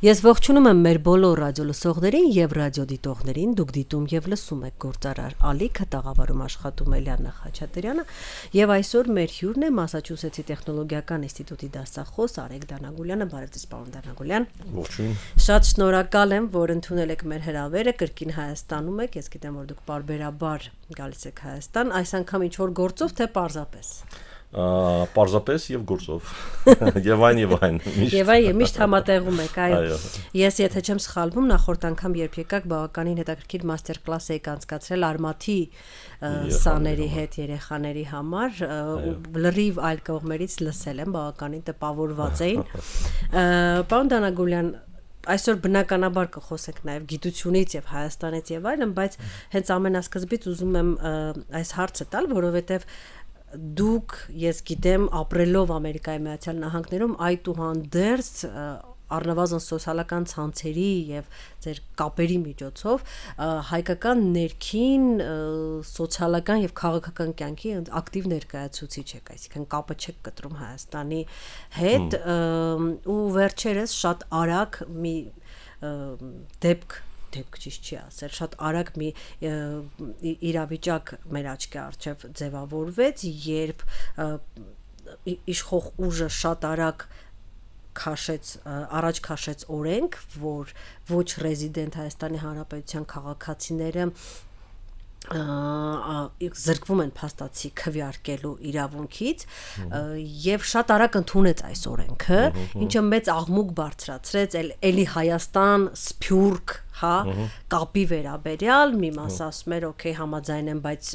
Ես ողջունում եմ մեր բոլոր ռադիոլսողներին եւ ռադիոդիտողներին, դուք դիտում եւ լսում եք գործարար Ալիքը, տաղավարում աշխատում Էլիանա Խաչատրյանը եւ այսօր մեր հյուրն է Մասաչուսեթսի տեխնոլոգիական ինստիտուտի դասախոս Արեգ Դանագուլյանը, բարև ձեզ պարոն Դանագուլյան։ Ողջույն։ Շատ շնորհակալ եմ, որ ընդունել եք մեր հրավերը, կրկին Հայաստանում եք, ես գիտեմ, որ դուք բարբերաբար գալիս եք Հայաստան, այս անգամ ինչ որ գործով թե պարզապես։ Պարզապես եւ գործով եւ այն եւ այն միշտ համատեղում եք այո ես եթե չեմ սխալվում նախորդ անգամ երբ եկաք բավականին հետաքրքիր մաստեր կլաս եք անցկացրել Արմաթի սաների հետ երեխաների համար լրիվ այլ կողմերից լսել եմ բավականին տպավորված էին պարոն Դանագուլյան այսօր բնականաբար կխոսենք նաև գիտությունից եւ Հայաստանից եւ այլն բայց հենց ամենասկզբից ուզում եմ այս հարցը տալ որովհետեւ դուք ես գիտեմ ապրելով Ամերիկայի Միացյալ Նահանգներում այդուհանդերձ առնվազն սոցիալական ցանցերի եւ ձեր կապերի միջոցով հայկական ներքին սոցիալական եւ քաղաքական կյանքի ակտիվ ներկայացուցիչ եք, այսինքն կապը չեք կտրում Հայաստանի հետ ու վերջերս շատ արագ մի դեպք ճիշտ չի ասել, շատ արագ մի իրավիճակ մեր աչքի առջև ձևավորվեց, երբ իշխող ուժը շատ արագ առաջ քաշեց օրենք, որ ոչ ռեզիդենտ Հայաստանի Հանրապետության քաղաքացիները զրկվում են փաստացի քվեարկելու իրավունքից եւ շատ արագ ընդունեց այս օրենքը, ինչը մեծ աղմուկ բարձրացրեց էլի Հայաստան Սփյուռք, հա, կապի վերաբերյալ մի մաս ասում էր, օքեյ, համաձայն եմ, բայց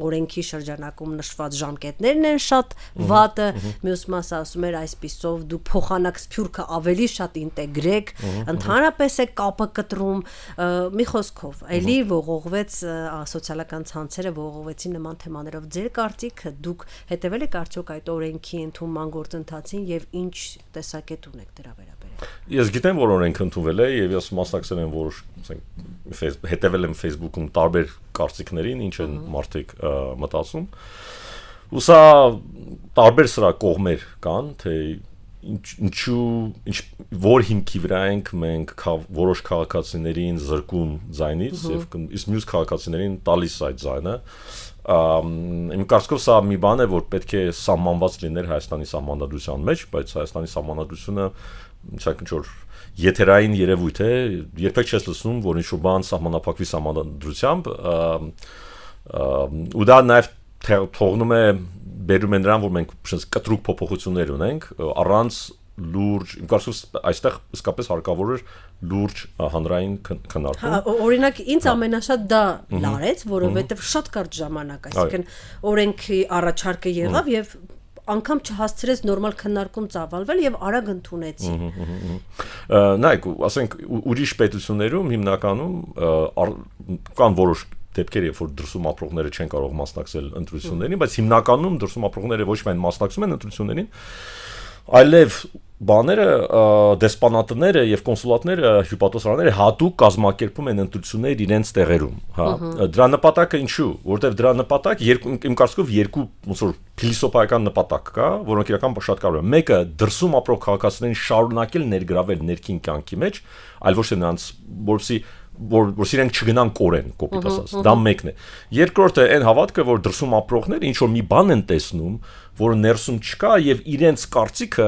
օրենքի շրջանակում նշված ժամկետներն են շատ վատը, մյուս մասը ասում էր, այսպիսով դու փոխանակ Սփյուռքը ավելի շատ ինտեգրեք, ընդհանրապես է կապը կտրում, մի խոսքով, էլի ողողվեց սոցիալական ցանցերը ողողվեցին նման թեմաներով ձեր կարծիքը դուք հետևել եք արդյոք այդ օրենքի ընդունման գործընթացին եւ ինչ տեսակետ ունեք դրա վերաբերյալ Ես գիտեմ որ օրենքը ընդունվել է եւ ես մասնակցել եմ որ հետևել եմ Facebook-ում տարբեր կարծիքներին ինչ են մարդիկ մտածում ու սա տարբեր սրա կողմեր կան թե որ հիմքի վրա ենք մենք որոշ քաղաքացիներին զրկում ձայնից եւ իսկ մյուս քաղաքացիներին տալիս այդ ձայնը իմ կարծիքով սա մի բան է որ պետք է սահմանված լիներ Հայաստանի սահմանադրության մեջ բայց Հայաստանի սահմանադրությունը ինչ որ եթերային երևույթ է երբեք չես լսում որ ինչ-որ բան սահմանափակվի սահմանադրությամբ ու դա նաեւ թողնում է բերում է նրան որ մենք կտրուկ փոփոխություններ ունենք առանց լուրջ իմ կարծիքով այստեղ իսկապես հարկավոր էր լուրջ հանրային քննարկում օրինակ ինձ ամենաշատ դա լարեց որովհետեւ շատ կարճ ժամանակ այսինքն օրենքի առաջարկը եղավ եւ անգամ չհասցրեց նորմալ քննարկում ծավալվել եւ արագ ընդունեցի նայեք ասենք ուրիշ պետություններում հիմնականում կան որոշ դեպքեր երբ որ դրսում ապրողները չեն կարող մասնակցել ընտրություններին, բայց հիմնականում դրսում ապրողները ոչ միայն մասնակցում են ընտրություններին, այլև բաները դեսպանատները եւ կոնսուլատները, հյուպատոսարանները հատուկ կազմակերպում են ընտրություններ իրենց տեղերում, հա։ Դրա նպատակը ինչու, որտեվ դրա նպատակ իմ կարծիքով երկու ոնց որ փիլիսոփայական նպատակ կա, որոնք իրական շատ կարևոր են։ Մեկը դրսում ապրող քաղաքացիներին շարունակել ներգրավել ներքին կյանքի մեջ, այլ ոչ թե նրանց որպեսզի որ իրենք չգնան կորեն կոպիտ ասած դա մեկն է երկրորդը այն հավատքը որ դրսում ապրողները ինչ որ մի բան են տեսնում որը ներսում չկա եւ իրենց կարծիքը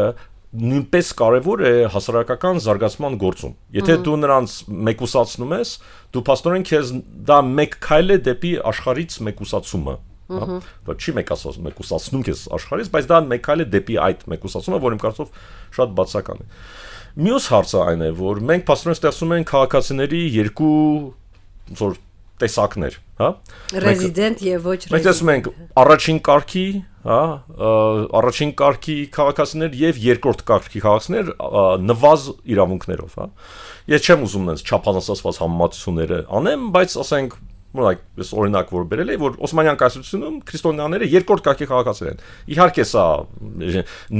նույնպես կարեւոր է հասարակական զարգացման գործում եթե դու նրանց մեկուսացնում ես դու փաստորեն քեզ դա մեկ քայլ է դեպի աշխարհից մեկուսացումը Ոչ չի մեկուսացնում քեզ աշխարհից բայց դա մեկ քայլ է դեպի այդ մեկուսացումը որ իմ կարծիքով շատ բացական է Մյուս հարցը այն է, որ մենք փաստորեն ստեղծում ենք քաղաքացիների երկու ոնց որ տեսակներ, հա? Ռեզիդենտ եւ ոչ ռեզիդենտ։ Մենք տեսնում ենք առաջին կարգի, հա, առաջին կարգի քաղաքացիներ եւ երկրորդ կարգի քաղաքացիներ նվազ իրավունքներով, հա։ Ես չեմ ուզում նենց չափանցածված համեմատությունները անեմ, բայց ասենք այս օրինակ որ բերել է որ Օսմանյան կայսրությունում քրիստոնյաները երկրորդ կարգի քաղաքացիներ են։ Իհարկե սա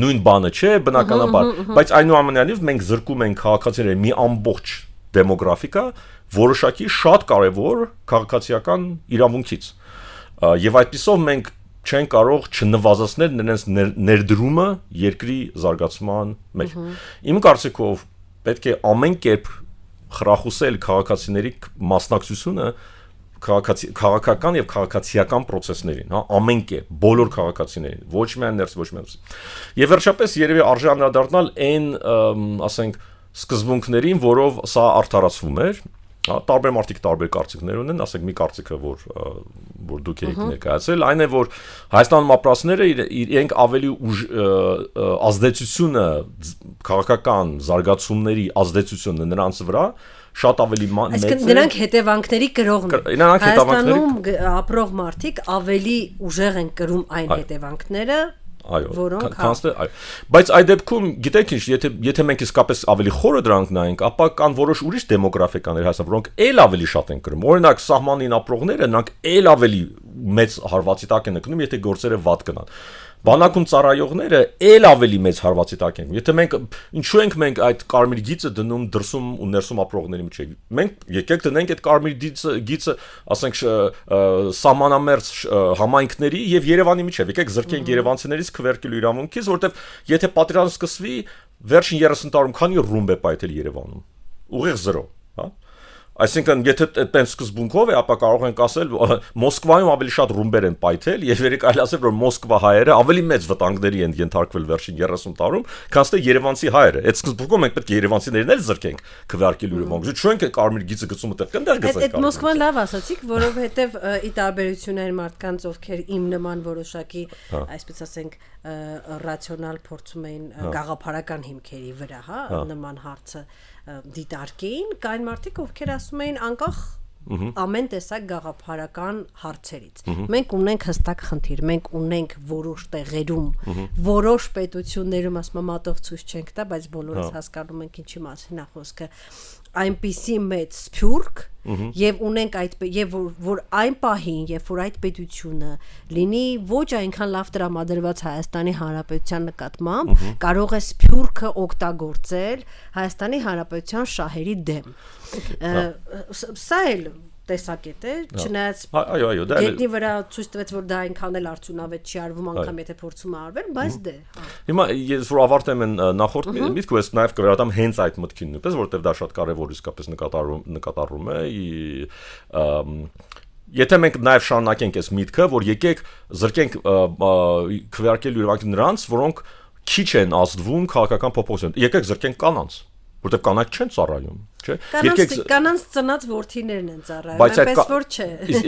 նույն բանը չէ, բնականաբար, բայց այնուամենայնիվ մենք զրկում ենք քաղաքացիների մի ամբողջ դեմոգրաֆիկա որոշակի շատ կարևոր քաղաքացիական իրավունքից։ Եվ այդպիսով մենք չեն կարող չնվազեցնել նրանց ներդրումը երկրի զարգացման մեջ։ Իմ կարծիքով պետք է ամեն կերպ խրախուսել քաղաքացիների մասնակցությունը քաղաքական եւ քաղաքացիական process-ներին, հա, ամեն կերպ, բոլոր քաղաքացիներին, ոչ միայն ներս, ոչ միայն։ Եվ վերջապես երևի արժի անդրադառնալ այն, ասենք, սկզբունքներին, որով սա արդարացվում էր, հա, տարբեր մարդիկ տարբեր կարծիքներ ունեն, ասենք մի կարծիքը, որ դուք եք ներկայացրել, այն է, որ Հայաստանում ապրածները իրենք ավելի ազդեցությունը քաղաքական զարգացումների ազդեցությունը նրանց վրա շատ ավելի մեծ է։ Այսինքն նրանք հետևանքների կրողն են։ Հայաստանում ապրող մարդիկ ավելի ուժեղ են կրում այն հետևանքները, որոնք բայց այդ դեպքում գիտեք ինչ, եթե մենք իսկապես ավելի խորը դրանք նայենք, ապա կան որոշ ուրիշ դեմոգրաֆիկաներ Հայաստանում, որոնք ել ավելի շատ են կրում։ Օրինակ սահմանին ապրողները, նրանք ել ավելի մեծ հարվածի տակ են ընկնում, եթե գործերը վատ գնան։ Բանակում ծառայողները ել ավելի մեծ հարվածի տակ են։ Եթե մենք ինչու ենք մենք այդ կարմիր գիծը դնում դրսում ու ներսում ապրողների միջև։ Մենք եկեք դնենք այդ կարմիր գիծը, ասենք սահմանամերձ համայնքների եւ Երևանի միջև։ Եկեք զրկենք երևանցիներից քվերկելու իրավունքից, որովհետեւ եթե պատերազմ սկսվի, վերջին 30 տարում քանի ռումբ է պայթել Երևանում։ Ուղիղ 0, հա։ Այսինքն, եթե այդպես սկզբունքով է, ապա կարող ենք ասել, Մոսկվայում ավելի շատ ռումբեր են պայթել, եւ երեք այլ ասել, որ Մոսկվա հայերը ավելի մեծ վտանգների են ենթարկվել վերջին 30 տարում, քան թե երևանցի հայերը։ Այդ սկզբունքով մենք պետք է երևանցիներին էլ զրկենք քվեարկելու իրավունք։ Չունենք կարմիր գիծը գծում այդտեղ կնդեղ գծենք։ Այդ Մոսկվան լավ ասացիք, որովհետեւ ի տարբերություն այն մարդկանց, ովքեր իմ նման որոշակի, այսպես ասենք, ռացիոնալ փորձում էին գաղափարական հիմքերի վրա, հա, նման հարցը դիտարկեին, կային մարդիկ, ովքեր ասում էին անկախ ամեն տեսակ գաղափարական հարցերից։ Մենք ունենք հստակ խնդիր, մենք ունենք որոշ տեղերում, որոշ պետություններում, ասում մատով ցույց չենք տա, բայց բոլորս հասկանում ենք ինչի մասին է խոսքը, այնպիսի մեծ սփյուռք եւ ունենք այդ եւ որ այն պահին, երբ որ այդ պետությունը լինի ոչ այնքան լավ տրամադրված Հայաստանի Հանրապետության նկատմամբ, կարող է սփյուռքը օգտագործել Հայաստանի Հանրապետության շահերի դեմ։ Սա էլ տեսակետ է, չնայած գետնի վրա ցույց տվեց, որ դա այնքան էլ արդյունավետ չի արվում, անգամ եթե փորձում արվել, բայց դե։ Հիմա ես որ ավարտեմ այն նախորդ միտքը, ես նաև կվերադառնամ հենց այդ մտքին նույնպես, որովհետև դա շատ կարևոր իսկապես նկատառում է, եթե մենք նաև շարունակենք այս միտքը, որ եկեք զրկենք քվեարկելու իրավունք նրանց, որոնք քիչ են ազդվում քաղաքական փոփոխության, եկեք զրկենք կանանց, որտեղ կանայք չեն ծառայում, չէ՞։ Կանանց ծնած որդիներն են ծառայում, այնպես որ չէ։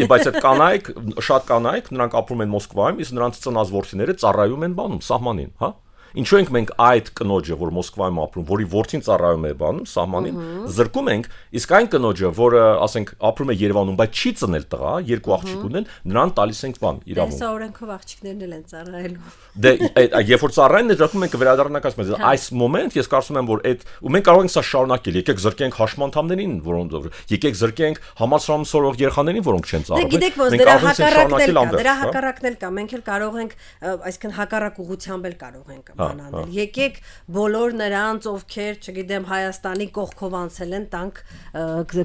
Բայց այդ կանայք, շատ կանայք, նրանք ապրում են Մոսկվայում, իսկ նրանց ծնած որդիները ծառայում են բանում, սահմանին, հա։ Ինչու ենք մենք այդ կնոջը, որ Մոսկվայում ապրում, որի որդին ծառայում է բանում, սահմանին, զրկում ենք, իսկ այն կնոջը, որը, ասենք, ապրում է Երևանում, բայց չի ծնել տղա, երկու աղջիկ ունեն, նրան տալիս ենք բան, իրավունք։ Դե օրենքով աղջիկներն էլ են ծառայելու։ Դե երբ որ ծառայեն, դրանք մենք կվերադառնանք ասում եմ, այս մոմենտ ես կարծում եմ, որ այդ ու մենք կարող ենք սա շարունակել, եկեք զրկենք հաշմանդամներին, որոնք եկեք զրկենք համալսարանում սովորող երեխաներին, որոնք չեն ծառայում։ Գիտեք ոնց դրա հակառակն էլ կա, մենք էլ կարող ենք, այսինքն հակառակ ուղղությամբ էլ կարող ենք բանանել։ Եկեք բոլոր նրանց, ովքեր, չգիտեմ, Հայաստանի կողքով անցել են, տանք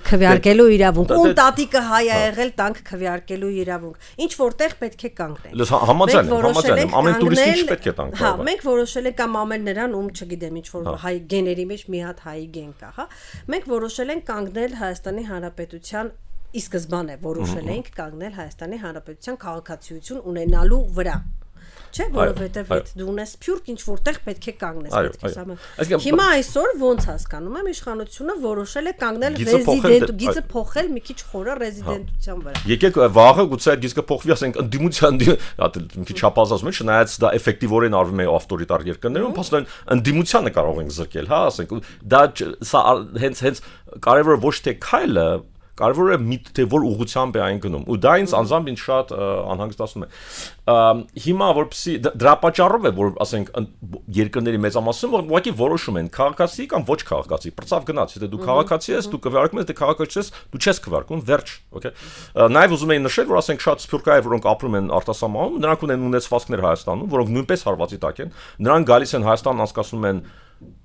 քվեարկելու իրավունք, ում տատիկը հայ է եղել, տանք քվեարկելու իրավունք։ Ինչ որտեղ պետք է կանգնել։ Համաձայն, ամեն տուրիստին չպետք է տանք։ Հա, մենք որոշել ենք կամ ամեն նրան, ում չգիտեմ, ինչ որ հայ գեների մեջ մի հատ հայի գեն կա, հա։ Մենք որոշել ենք կանգնել Հայաստանի Հանրապետության ի սկզբանե որոշել ենք կանգնել Հայաստանի Հանրապետության քաղաքացիություն ունենալու վրա։ Չէ, որովհետև դու ունես սփյուռք, ինչ որտեղ պետք է կանգնես, պետք է սա։ Հիմա այսօր ոնց հասկանում եմ, իշխանությունը որոշել է կանգնել գիծը փոխել մի քիչ խորը ռեզիդենտության վրա։ Եկեք վաղը գուցե այդ գիծը փոխվի, ասենք ընդդիմության մի քիչ չափազանց մեջ, չնայած դա էֆեկտիվորեն արվում է ավտորիտար երկրներում, փաստորեն ընդդիմությանը կարող ենք զրկել, հա, ասենք դա սա հենց կարևորը ոչ թե քայլը կարևորը թե որ ուղղությամբ է այն գնում ու դա ինձ անձամբ ինձ շատ անհանգստացնում է հիմա որպեսզի դրա պատճառով է որ ասենք երկրների մեծամասնությունը որ ուղղակի որոշում են քաղաքացի կամ ոչ քաղաքացի բրծավ գնաց եթե դու քաղաքացի ես դու քվեարկում ես դե քաղաքացի ես դու չես քվեարկում վերջ օքեյ նաև ուզում եմ նշել որ ասենք շատ սփյուռքայով որոնք ապրում են արտասահմանում նրանք ունեն ունեցվածքներ Հայաստանում որոնք նույնպես հարվածի տակ են նրանք գալիս են Հայաստան անցկացնում են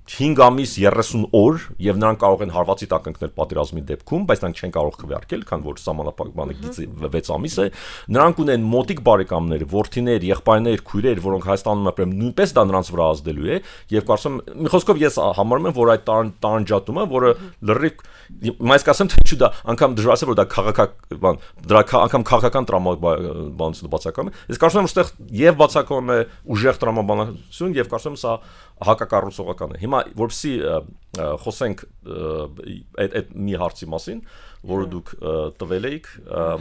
5 ամիս 30 օր եւ նրանք կարող են հարվածի տակ ընկնել պատերազմի դեպքում, բայց նրանք չեն կարող քվեարկել, քան որ սահմանափակմանը գիծը 6 ամիս է։ Նրանք ունեն մոտիկ բարեկամներ, որդիներ, եղբայրներ, քույրեր, որոնք Հայաստանում ապրեն, նույնպես դա նրանց վրա ազդելու է եւ կարծում եմ, մի խոսքով ես համարում եմ, որ այդ տարանջատումը, որը լրիվ մայս կասեմ թե ինչու դա անգամ դժվար է որ դա քաղաքական դրա անգամ քաղաքական տրամաբանություն բացակայում է։ Ես կարծում եմ, որ եւ բացակայում է ուժեղ տրամաբանություն եւ կարծում եմ սա հակակառուցողական է։ Հիմա որպեսզի խոսենք այդ մի հարցի մասին, որը դուք տվել եք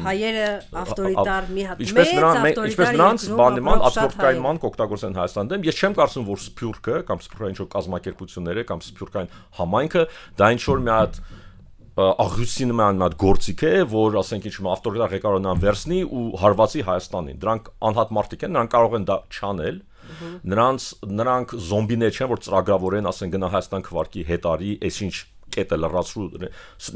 հայերը ավտորիտար մի հատ մեծ ավտորիտար ինչպես նրանց բանիման աթորկայնման կօգտագործեն Հայաստանի դեմ։ Ես չեմ կարծում, որ Սփյուռքը կամ Սփյուռքային ինչ-որ կազմակերպությունները կամ Սփյուռքային համայնքը դա ինչ-որ մի հատ աղյուսի նման մի հատ գործիք է, որ ասենք ինչ-որ ավտորիտար ղեկավարն վերցնի ու հարվածի Հայաստանին։ Դրանք անհատ մարդիկ են, նրանք կարող են դա չանել։ Նրանք զոմբիներ չեն, որ ծրագրավորեն, ասեն գնա Հայաստան քվարկի հետարի, այսինչ կետը լրացրու,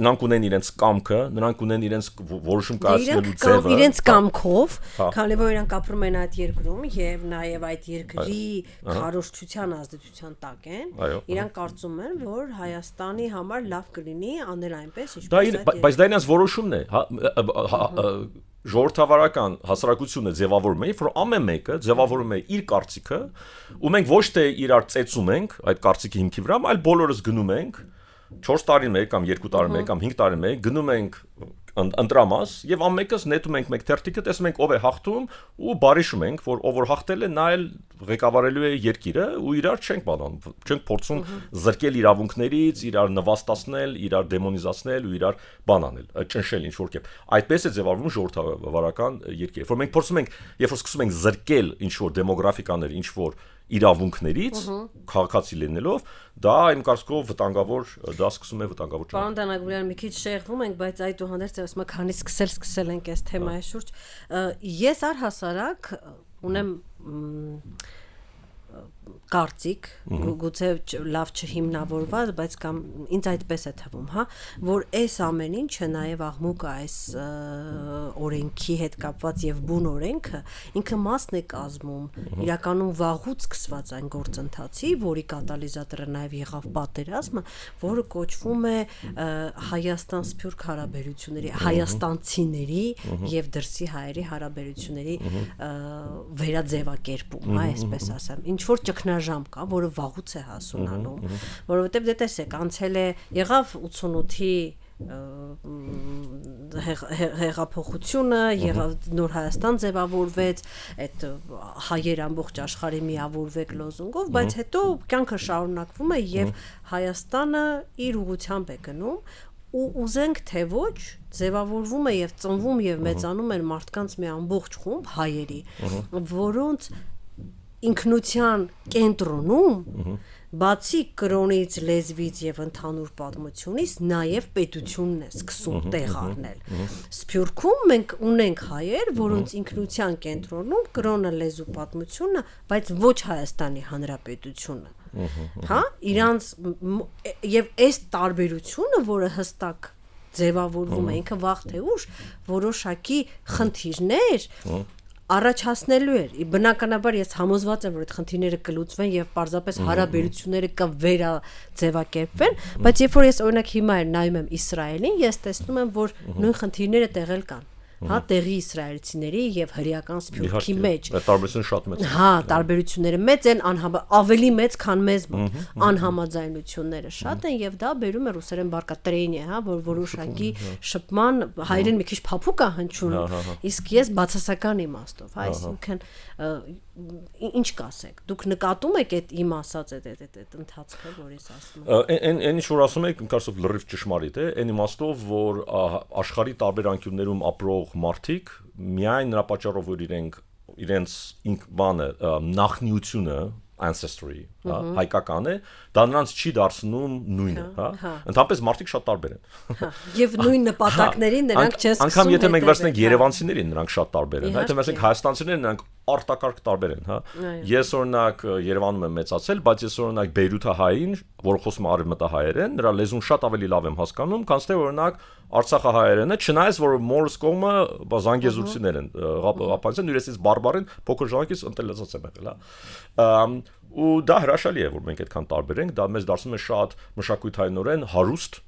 նրանք ունեն իրենց կամքը, նրանք ունեն իրենց որոշում կայացնելու ձևը, իրենց կամքով, քանի որ իրանք ապրում են այդ երկրում եւ նաեւ այդ երկրի քարոզչության ազդեցության տակ են, իրանք կարծում են, որ Հայաստանի համար լավ կլինի անել այնպես, ինչպես բայց դա իրենց որոշումն է, ժողովրդավարական հասարակությունը ձևավորում է, որ ամեն մեկը ձևավորում է իր կարծիքը, ու մենք ոչ թե իրար ծեծում ենք այդ կարծիքի հիմքի վրա, այլ բոլորս գնում ենք 4 տարի մեկ կամ 2 տարի մեկ կամ 5 տարի մեկ գնում ենք ընտրամաս եւ ամենքս նետում ենք մեկ թերթիկը, տեսնում ենք ով է հաղթում ու բարիշում ենք, որ ով որ հաղթել է, նա էլ ղեկավարելու է երկիրը ու իրար չենք բանանում, չենք փորձում զրկել իրավունքներից, իրար նվաստացնել, իրար դեմոնիզացնել ու իրար բանանել, ճնշել ինչ որ կերպ։ Այդպես է ձևավորվում ժողովրդավարական երկիրը, որ մենք փորձում ենք, երբ որ սկսում ենք զրկել ինչ որ դեմոգրաֆիկաներ, ինչ որ իրավունքներից քաղաքացի լինելով, դա իմ կարծիքով վտանգավոր, դա սկսում է վտանգավոր ճանաչել։ Պարոն Դանագուրյան, մի քիչ շեղվում ենք, բայց այդուհանդերձ ասում եք, քանի սկսել ենք այս թեմայի շուրջ, ես առհասարակ ունեմ կարծիք, գուցե լավ չհիմնավորված, բայց կամ ինձ այդպես է թվում, հա, որ այս ամեն ինչը նաև աղմուկը այս օրենքի հետ կապված եւ բուն օրենքը ինքը մասն է կազմում իրականում վաղուց սկսված այն գործընթացի, որի կատալիզատորը նաև եղավ պատերազմը, որը կոչվում է Հայաստան-Սփյուռք հարաբերությունների, հայաստանցիների եւ դրսի հայերի հարաբերությունների վերաձևակերպում, հա, այսպես ասեմ, ինչ որ ճգնաժամ կա, որը վաղուց է հասունանում, որովհետև դե տեսեք, անցել է եղավ 88-ի հեղափոխությունը, նոր Հայաստան ձևավորվեց, այդ հայեր ամբողջ աշխարհի միավորվեք լոզունգով, բայց հետո կյանքը շարունակվում է եւ Հայաստանը իր ուղղությամբ է գնում ու ուզենք թե ոչ ձևավորվում է եւ ծնվում եւ մեծանում են մարդկանց մի ամբողջ խումբ հայերի, որոնց ինքնության կենտրոնում բացի կրոնից, լեզվից եւ ընդհանուր պատմությունից նաեւ պետությունն է սկսում տեղ առնել։ Սփյուռքում մենք ունենք հայեր, որոնց ինքնության կենտրոնում կրոնը, լեզու, պատմությունը, բայց ոչ Հայաստանի Հանրապետությունը։ Հա, իրանց եւ այս տարբերությունը, որը հստակ ձևավորվում է, ինքը վաղ թե ուշ որոշակի խնդիրներ առաջացնելու էր։ Բնականաբար ես համոզված եմ, որ այդ խնդիրները կլուծվեն եւ պարզապես հարաբերությունները կվերաձևակերպվեն, բայց երբ որ ես օրինակ հիմա նայում եմ Իսրայելին, ես տեսնում եմ, որ նույն խնդիրները տեղել կան։ Հա, տեղի իսրայելցիների եւ հրեական Սփյուռքի մեջ։ Տարբերությունը շատ մեծ է։ Հա, տարբերությունները մեծ են, ավելի մեծ, քան մեզ մոտ։ Անհամաձայնությունները շատ են եւ դա բերում է ռուսերեն բարկատրեյնի, հա, որ որոշակի շփման հայերեն մի քիչ փափուկ է հնչում, իսկ ես բացասական իմաստով, հա, այսինքն ինչ կասեք։ Դուք նկատում եք այդ իմ ասած այդ ընթացքը, որ ես ասում եմ։ Այն ինչ որ ասում եք, ինքնասով լրիվ ճշմարիտ է, այն իմաստով, որ աշխարհի տարբեր անկյուններում ապրող մարդիկ միայն նրա պատճառով, որ իրենց բանը նախնիությունը ancestry, հայկական է, դա նրանց չի դարձնում նույնը, հա։ Ընդհանրապես մարդիկ շատ տարբեր են։ Եվ նույն նպատակներին նրանք չեն սկսում։ Անկամ եթե մենք վերցնենք երևանցիներին, նրանք շատ տարբեր են, հա, եթե վերցնենք հայաստանցիներին, նրանք արտակարգ տարբեր են, հա։ Ես օրինակ Երևանում եմ մեծացել, բայց ես օրինակ Բեյրութահային, որը խոսում է արևմտահայերեն, նրա լեզուն շատ ավելի լավ եմ հասկանում, քան թե օրինակ Արցախահայերենը, չնայած որ Մորս կողմը զանգեզուրցիներ են, ղապանցիներ, իրենցից բարբարին փոքր ժամանակից ընտելացած եմ եղել, հա։ ու դա հրաշալի է որ մենք այդքան տարբեր ենք, դա մեզ դարձնում է շատ մշակութայինորեն հարուստ,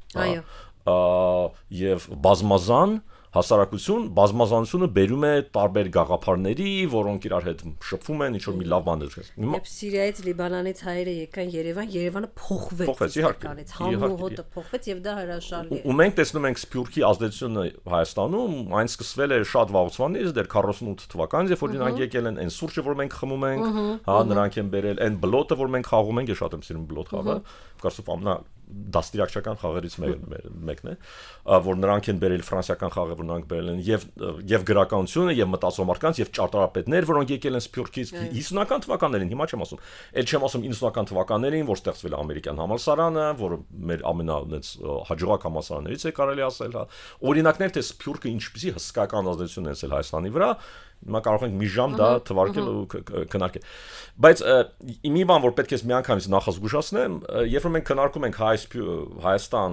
եւ բազմազան հասարակություն, բազմազանությունը բերում է տարբեր գաղափարների, որոնք իրար հետ շփվում են, ինչ որ մի լավ բան է։ Երբ Սիրիայից, Լիբանանից հայերը եկան Երևանը փոխվեց, համու հոտը փոխվեց եւ դա հրաշալի է։ Ու մենք տեսնում ենք Սփյուռքի ազդեցությունը Հայաստանում, այն սկսվել է շատ վաղուց, դեռ 48 թվականից, երբ որ նրանք եկել են, այն սուրճը, որ մենք խմում ենք, հա, նրանք են բերել, այն բլոտը, որ մենք խաղում ենք, ես շատ եմ սիրում բլոտ խաղը, կարծում ամենա դաստիարակչական խաղերից մեկն է, որ նրանք են բերել ֆրանսիական խաղը, որ նրանք բերել են եւ գրականությունը եւ մտածողական եւ ճարտարապետներ, որոնք եկել են Սփյուռքից 50-ական թվականներին, հիմա չեմ ասում, այլ չեմ ասում 90-ական թվականներին, որ ստեղծվել է ամերիկյան համալսարանը, որը մեր հաջողակ համալսարաններից է կարելի ասել, հա, օրինակներ թե Սփյուռքը ինչպեսի հսկայական ազդեցություն է ունեցել Հայաստանի վրա, հիմա կարող ենք մի ժամ դա թվարկել ու քննարկել։ Բայց մի բան, որ պետք է միանգամից նախազգուշացնեմ, երբ որ մենք քննարկում ենք Հայաստան,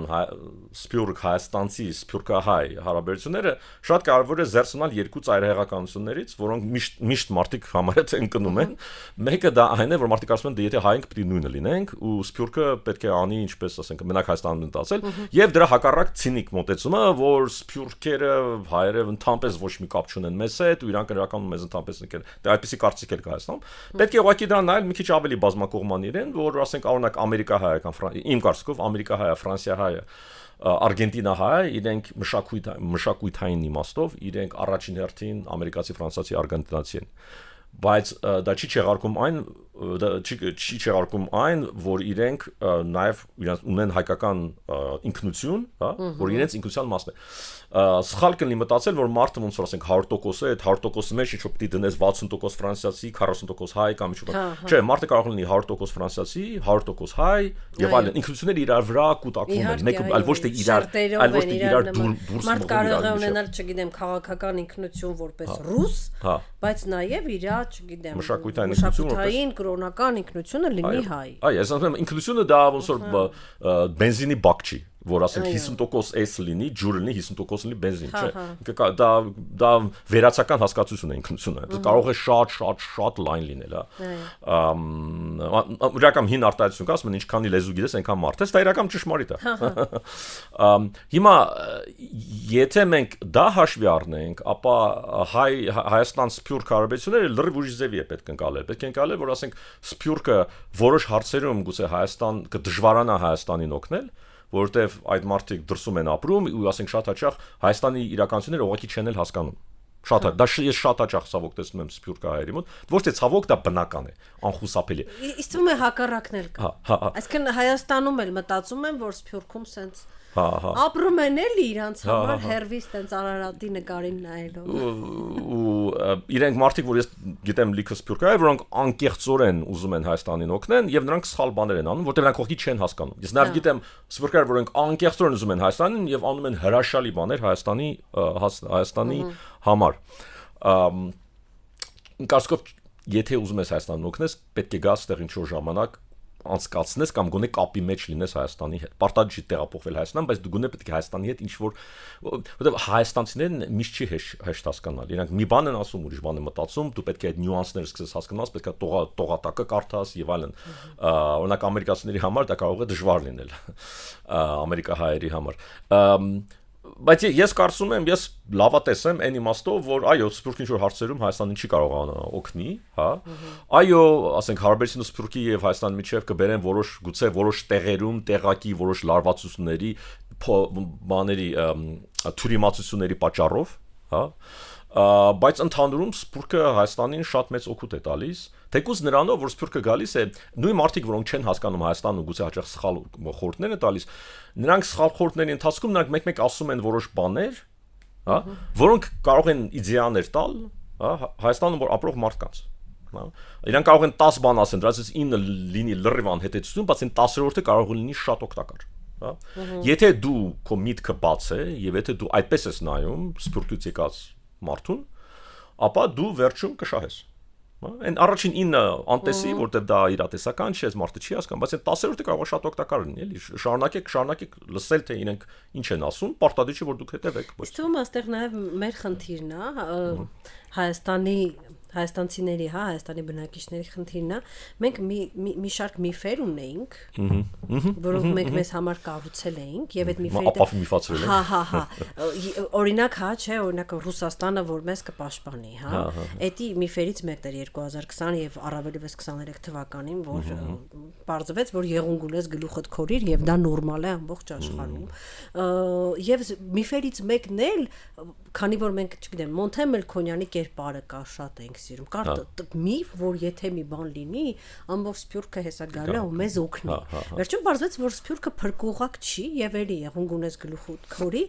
Սփյուռք, հայաստանցի, սփյուռքահայ հարաբերությունները, շատ կարևոր է զերծ մնալ երկու ծայրահեղականություններից, որոնք միշտ մարդիկ համարյա ընկնում են։ Մեկը դա այն է, որ մարդիկ ասում են, դե եթե հայ ենք, պետք է նույնը լինենք, ու Սփյուռքը պետք է անի, ինչպես ասենք, մենակ Հայաստանում մտածել, եւ դրա հակառակ ցինիկ մոտեցումը, որ սփյուռքերը, հայերը ընդհանրապես ոչ մի կապ չունեն մեզ հետ, ու իրանք իրականում մեզ ընդհանրապես ընկել։ Դա այդպեսի կարծիք էլ կա Հայաստանում։ Պետք է ուղղակի դրան նայել մի քիչ ավելի բազմակողման իրեն, որ ասենք օրինակ ամերիկահայ կամ իմ կարծիքով ամերիկահայ, ֆրանսիահայ, արգենտինահայ, իրենք մշակութային իմաստով իրենք առաջին հերթին ամերիկացի, ֆրանսիացի, արգենտինացի են։ Բայց դա չի չեղարկում այն, որ իրենք նաև ունեն հայկական ինքնություն, հա, որ իրենց ինքնության մասն է։ Սխալ կլինի մտածել, որ մարդը ոնց որ ասենք 100% է, այդ 100%-ի մեջ ինչ որ պիտի դնես 60% ֆրանսիացի, 40% հայ կամ ինչ որ։ Չէ, մարդը կարող լինի 100% ֆրանսիացի, 100% հայ եւ այլն։ Ինքնությունները իրար վրա կուտակվում են, մեկը այլ ոչ թե իրար դուրս մարդ կարող է ունենալ, չգիտեմ, քաղաքական ինքնություն որպես ռուս, բայց նաև իր, չգիտեմ, մշակութային կրոնական ինքնությունը լինի հայ։ Այո, ես ասում եմ, ինքնությունը դա ոնց որ բենզինի բակ չի, որ ասենք 50% S լինի, ջուրը լինի, 50% լինի բենզին, չէ։ Դա վերացական հասկացություն է ինքնությունը։ Դա կարող է շատ լայն լինել, հա։ Իրական հին արտահայտություն կա, ասում են ինչքանի լեզու գիտես, այնքան մարդ ես, դա իրական ճշմարիտ է։ Հիմա եթե մենք դա հաշվի առնենք, ապա Հայաստան-Սփյուռք հարաբերությունները լրիվ ուրիշ ձևի է պետք ընկալել։ Պետք է ընկալել, որ ասենք Սփյուռքը որոշ հարցերում գուցե Հայաստան կդժվարանա Հայաստանին օգնել, որովհետև այդ մարդիկ դրսում են ապրում ու ասենք շատ հաճախ Հայաստանի իրականությունները ուղղակի չեն էլ հասկանում։ Ես շատ հաճախ ցավոք տեսնում եմ սփյուռքահայերի մոտ, ոչ թե ցավոք, դա բնական է, անխուսափելի է։ Իսկ թվում է հակառակն էլ կա։ Այսինքն Հայաստանում էլ մտածում են, որ Սփյուռքում սենց ապրում են էլի իրանց համար հերվիս տենց Արարատի նկարին նայելով։ Ու իրենք մարդիկ, որ ես գիտեմ լիքը սփյուռքահայ, որոնք անկեղծորեն ուզում են Հայաստանին օգնեն եւ նրանք սխալ բաներ են անում, որտեղ նրանք ոքի չեն հասկանում։ Ես նաեւ գիտեմ սփյուռքահայ, որոնք անկեղծորեն ուզում են Հայաստանին եւ անում են հրաշալի բաներ Հայաստանի համար։ Կարծիքով եթե ուզում ես Հայաստանին օգնես, պետք է գաս այդտեղ ինչ որ ժամանակ անցկացնես կամ գոնե կապի մեջ լինես Հայաստանի հետ։ Պարտադիր չի տեղափոխվել Հայաստան, բայց դու գոնե պետք է Հայաստանի հետ ինչ որ, որովհետև հայաստանցիներն միշտ չի հեշտ հասկանալ։ Իրանք մի բան են ասում, ուրիշ բան են մտածում, դու պետք է այդ նյուանսները սկսես հասկանալ, պետք է տողատակը կարդաս եւ այլն։ Օրինակ ամերիկացիների համար դա կարող է դժվար լինել, ամերիկահայերի համար։ Բայց ես կարծում եմ, ես լավատես եմ այն իմաստով, որ այո, Սփյուռքին ինչ-որ հարցերում Հայաստանին չի կարող օգնի, հա։ Այո, ասենք հարաբերությունը Սփյուռքի եւ Հայաստանի միջեւ կբերեն գուցե որոշ տեղերում տեղակի որոշ լարվածությունների, բաների, թյուրիմացությունների պատճառով, հա։ Բայց ընդհանուրում Սփյուռքը Հայաստանին շատ մեծ օգուտ է տալիս, թեկուզ նրանով, որ Սփյուռքը գալիս է նույն մարդիկ, որոնք չեն հասկանում Հայաստանն ու գուցե հաճախ սխալ խորհուրդներ են տալիս, նրանք սխալ խորհուրդների ընթացքում նրանք մեկ-մեկ ասում են որոշ բաներ, հա, որոնք կարող են իդեաներ տալ, հա, Հայաստանում որ ապրող մարդկանց, հա։ Իրանք կարող են 10 բան ասեն, դրանից 9 լինի լրիվ անհետեցություն, բայց այն 10-րդը կարող է լինի շատ օգտակար, հա։ Եթե դու քո միտքը բաց է եւ եթե դու այդպես ես նայում Սփյուռքից եկած մարդուն, ապա դու վերջում կշահես։ Այն առաջին 9 անտեսի, որտեղ դա իրատեսական չէ, մարդը չի հասկանում, բայց այն 10-րդը կարող է շատ օգտակար լինի, էլի։ Շարունակեք լսել, թե իրենք ինչ են ասում, պարտադիր չէ որ դուք հետևեք։ Իսկ թվում է, այստեղ նաև մեր խնդիրն է, Հայաստանի հայաստանցիների, հա, Հայաստանի բնակիչների խնդիրն է, մենք մի շարք միֆեր ունեինք, որոնք մենք մեզ համար կառուցել էինք, եւ այդ միֆերը հա, օրինակ, հա, չէ, օրինակ Ռուսաստանը, որ մեզ կպաշտպանի, հա, էդի միֆերից մեկն էր 2020 եւ առավելևս 23 թվականին, որ բարձվեց, որ Եղունգուլես գլուխդ քորիր եւ դա նորմալ է ամբողջ աշխարհում, եւ միֆերից մեկն էլ, քանի որ մենք, չգիտեմ, Մոնթե Մելքոնյանի կերպարը կա, շատ ենք սիրում, կար միֆ, որ եթե մի բան լինի, ամբողջ Սփյուռքը հեսա գալու է ու մեզ օգնի։ Վերջում բարձվեց, որ Սփյուռքը փրկուղակ չի եւ էլի Եղունգունես գլուխուտ քորի,